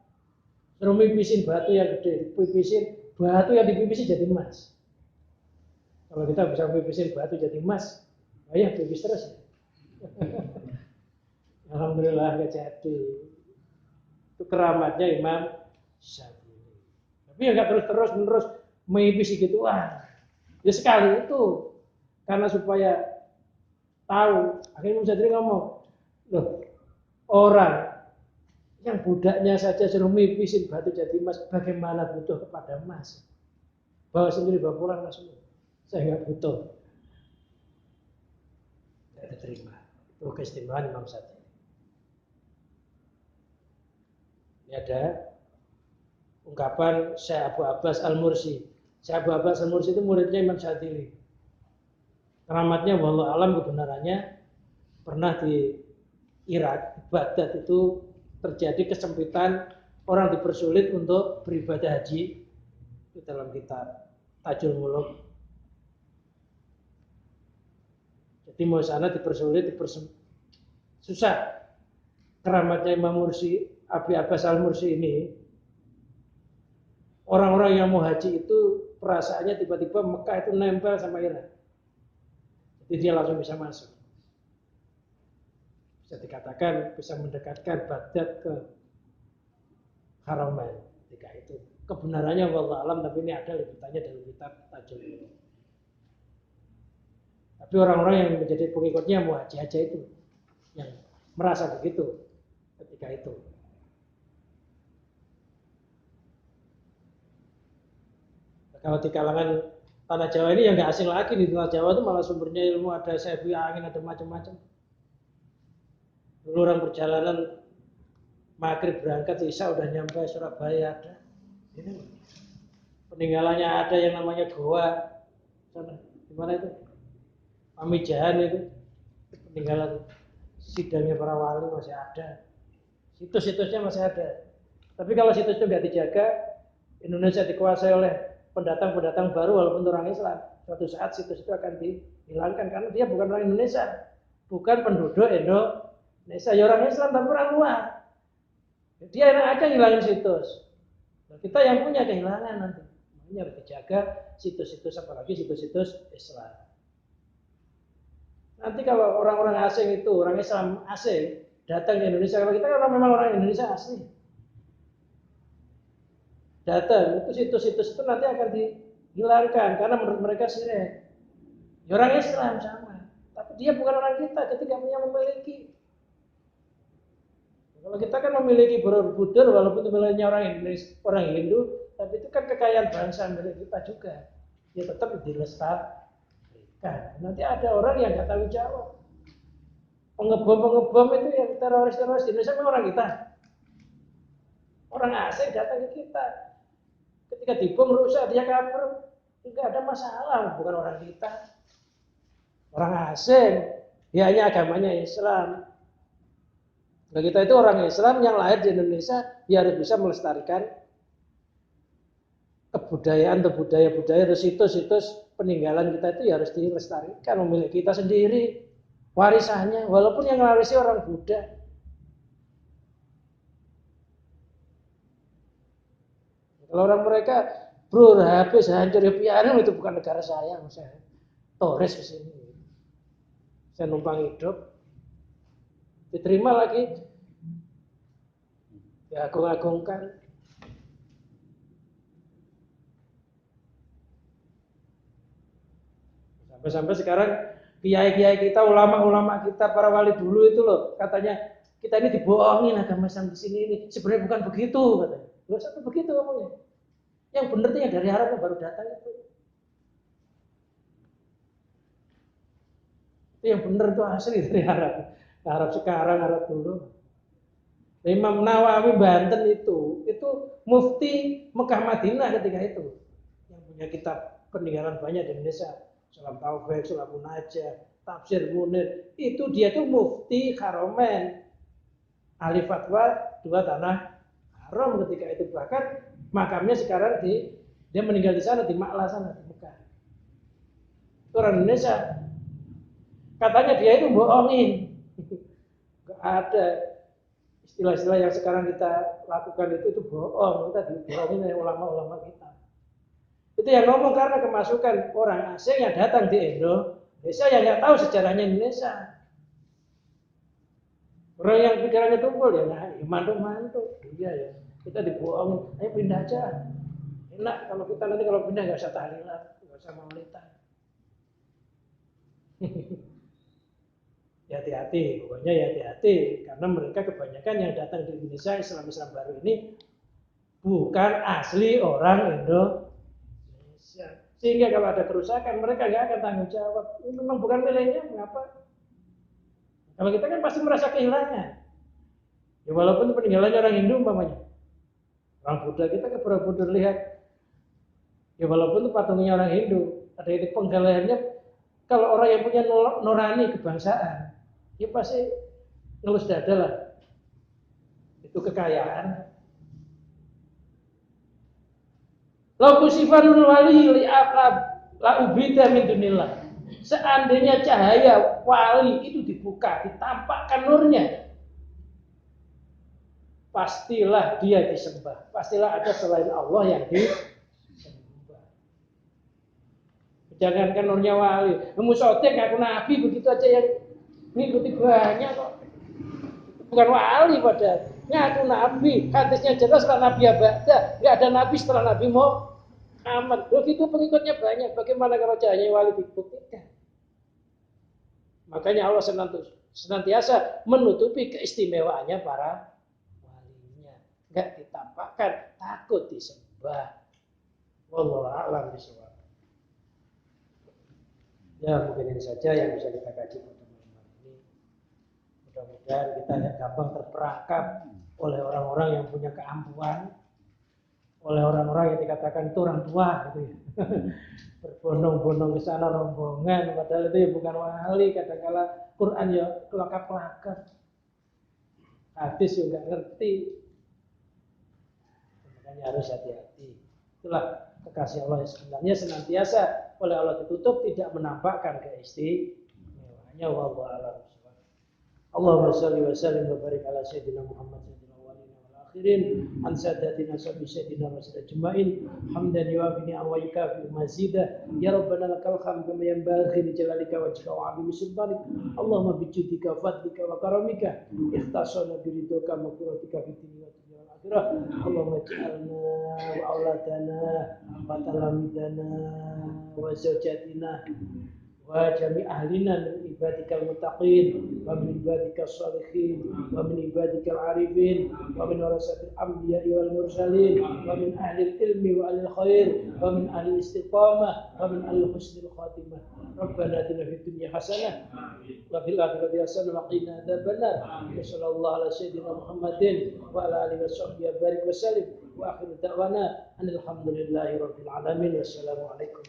suruh pipisin batu yang gede, pipisin batu yang dipipisin jadi emas. Kalau kita bisa pipisin batu jadi emas, ya pipis terus. Alhamdulillah nggak jadi. Itu keramatnya Imam Syadili. Tapi ya nggak terus-menerus mengipisi gitu. Ya sekali itu karena supaya tahu. Akhirnya Imam Syadili ngomong, loh orang yang budaknya saja suruh mipisin batu jadi emas, bagaimana butuh kepada emas? Bawa sendiri, bawa pulang langsung. Saya nggak butuh. Tidak diterima. Itu keistimewaan Imam Syadili. Ini ada ungkapan Syekh Abu Abbas Al-Mursi. Syekh Abu Abbas Al-Mursi itu muridnya Imam Syadili. Keramatnya wallahu alam kebenarannya pernah di Irak, Baghdad itu terjadi kesempitan, orang dipersulit untuk beribadah haji. Itu dalam kitab Tajul Muluk. Jadi mau sana dipersulit, susah. Keramatnya Imam Mursi, Abu Abbas Al-Mursi ini, orang-orang yang mau haji itu perasaannya tiba-tiba Mekah itu nempel sama Irak. Jadi dia langsung bisa masuk. bisa dikatakan bisa mendekatkan Baghdad ke Haramain ketika itu. Kebenarannya wallahu alam, tapi ini ada liputannya dalam kitab Tajul Ulum. Tapi orang-orang yang menjadi pengikutnya Muhaji itu yang merasa begitu ketika itu. Kalau di kalangan tanah Jawa ini yang nggak asing lagi, di tanah Jawa itu malah sumbernya ilmu, ada sebi angin, ada macam-macam. Dulu orang perjalanan maghrib berangkat, isya udah nyampe Surabaya ada. Ini peninggalannya ada yang namanya Goa sana, gimana itu? Pamijahan itu peninggalan sidangnya para wali masih ada, situs-situsnya masih ada. Tapi kalau situs itu nggak dijaga, Indonesia dikuasai oleh pendatang-pendatang baru walaupun orang Islam, suatu saat situs itu akan dihilangkan karena dia bukan orang Indonesia, bukan penduduk Indonesia, ya orang Islam tapi orang luar. Dia enak aja ngilangin situs. Nah, kita yang punya kehilangan nanti. Makanya harus dijaga situs-situs, apalagi situs-situs Islam. Nanti kalau orang-orang asing itu, orang Islam asing datang ke Indonesia, kalau kita kan memang orang Indonesia asli. Datang, itu situs-situs itu nanti akan dihilangkan karena menurut mereka syirik. Ya orang Islam sama, tapi dia bukan orang kita ketika punya memiliki. Kalau kita kan memiliki Borobudur walaupun itu miliknya orang Indonesia, orang Hindu, tapi itu kan kekayaan bangsa milik kita juga. Ya tetap dilestarikan. Nanti ada orang yang nggak tanggung jawab. Pengebom itu yang teroris-teroris di Indonesia memang orang kita. Orang asing datang ke kita. Ketika dibom rusak dia kabur, tidak ada masalah, bukan orang kita. Orang asing, dia hanya agamanya Islam. Nah, kita itu orang Islam yang lahir di Indonesia, dia harus bisa melestarikan kebudayaan atau budaya-budaya atau situs-situs peninggalan kita itu ya harus dilestarikan, memiliki kita sendiri warisannya, walaupun yang mewarisi orang Buddha. Kalau orang mereka bro habis hancur ya piano, itu bukan negara saya Torres ke sini. Saya numpang hidup. Diterima lagi. Ya agung-agungkan. Sampai-sampai sekarang kiai-kiai kita, ulama-ulama kita, para wali dulu itu loh, katanya kita ini dibohongin agama Islam di sini ini. Sebenarnya bukan begitu katanya. Enggak sampai begitu ngomongnya. Yang benar tuh yang dari Arab yang baru datang itu. Itu yang benar tuh asli dari Arab. Arab sekarang, Arab dulu. Imam Nawawi Banten itu mufti Mekah Madinah ketika itu. Yang punya kitab peninggalan banyak di Indonesia. Salam Taufik, Salam Munajah, Tafsir Munir. Itu dia tuh mufti Haramain. Ahli fatwa dua tanah haram ketika itu, bahkan makamnya sekarang dia meninggal di sana di Makla sana di Mekah. Itu orang Indonesia. Katanya dia itu bohongin. Gak ada istilah-istilah yang sekarang kita lakukan itu bohong. Kita dibohongin oleh ulama-ulama kita. Itu yang ngomong karena kemasukan orang asing yang datang di Indonesia yang nggak tahu sejarahnya Indonesia. Orang yang pikirannya tumpul ya, nah, mantu-mantu, iya ya. Kita dibohongin, ayo pindah aja. Enak kalau kita nanti kalau pindah nggak usah tahlilan, nggak usah maulidan. Ya hati-hati, pokoknya ya hati-hati, karena mereka kebanyakan yang datang di Indonesia Islam baru ini bukan asli orang Indonesia. Sehingga kalau ada kerusakan mereka nggak akan tanggung jawab. Ini memang bukan miliknya, mengapa? Kalau kita kan pasti merasa kehilangan. Ya walaupun peninggalannya orang Hindu umpamanya. Orang Buddha kita ke Borobudur lihat. Ya walaupun itu patungnya orang Hindu, ada itu penggal lehernya. Kalau orang yang punya nurani kebangsaan, ya pasti ngelus dada lah. Itu kekayaan. Lau kusifanul wali la ubida min dunillah. Seandainya cahaya wali itu dibuka, ditampakkan nurnya, pastilah dia disembah. Pastilah ada selain Allah yang disembah. Jangankan nurnya wali, Musotek ngaku nabi begitu aja yang ngikuti banyak kok. Bukan wali padahal. Ngaku nabi, hadisnya jelas setelah nabi abada, nggak ada nabi setelah nabi Muhammad. Begitu pengikutnya banyak, bagaimana kalau cahaya wali dibuktikan? Makanya Allah senantiasa menutupi keistimewaannya para walinya. Nggak ditampakkan, takut disembah. Wallahu a'lam bishawab. Ya mungkin ini saja yang bisa kita kaji pada malam ini. Mudah-mudahan kita tidak gampang terperangkap oleh orang-orang yang punya keampuhan, oleh orang-orang yang dikatakan itu orang tua, gitu ya. Berbondong-bondong ke sana rombongan, padahal itu ya bukan wali. Kadang-kala Quran ya kelakar-kelakar, hadis juga nggak ngerti. Makanya harus hati-hati. Itulah kekasih Allah yang sebenarnya senantiasa oleh Allah ditutup, tidak menampakkan keistimewaannya. Wallahu a'lam. Allahumma shalli wa sallim wa barik ala sayyidina Muhammad sayyidina awwalin wal akhirin an sadatina sayyidina rasul ajmain hamdan yuwafi wa yukafi mazidah ya rabbana lakal hamd kama yanbaghi li jalalika wajhika wa 'azimi sultanik. Allahumma bi judika fadlika wa karamika ikhtasana bi ridhoka maghfiratika fid dunya wal akhirah. Allahumma ij'alna wa auladana wa talamidana wa zawjatina wa jami' ahlina min ibadikal muttaqin wa min ibadikal shalihin wa min ibadikal arifin wa min warasatil anbiya'i wal mursalin wa min ahlil ilmi wa ahlil khair wa min ahlil istiqamah wa min ahlil husnil khatimah. Rabbana atina fid dunya hasanah wa fil akhirati hasanah wa qina adzabannar. Sallallahu ala sayyidina Muhammadin wa ala alihi washabbihi wa barik wa sallim wa akhiru da'wana alhamdulillahi rabbil alamin. Wassalamu alaikum.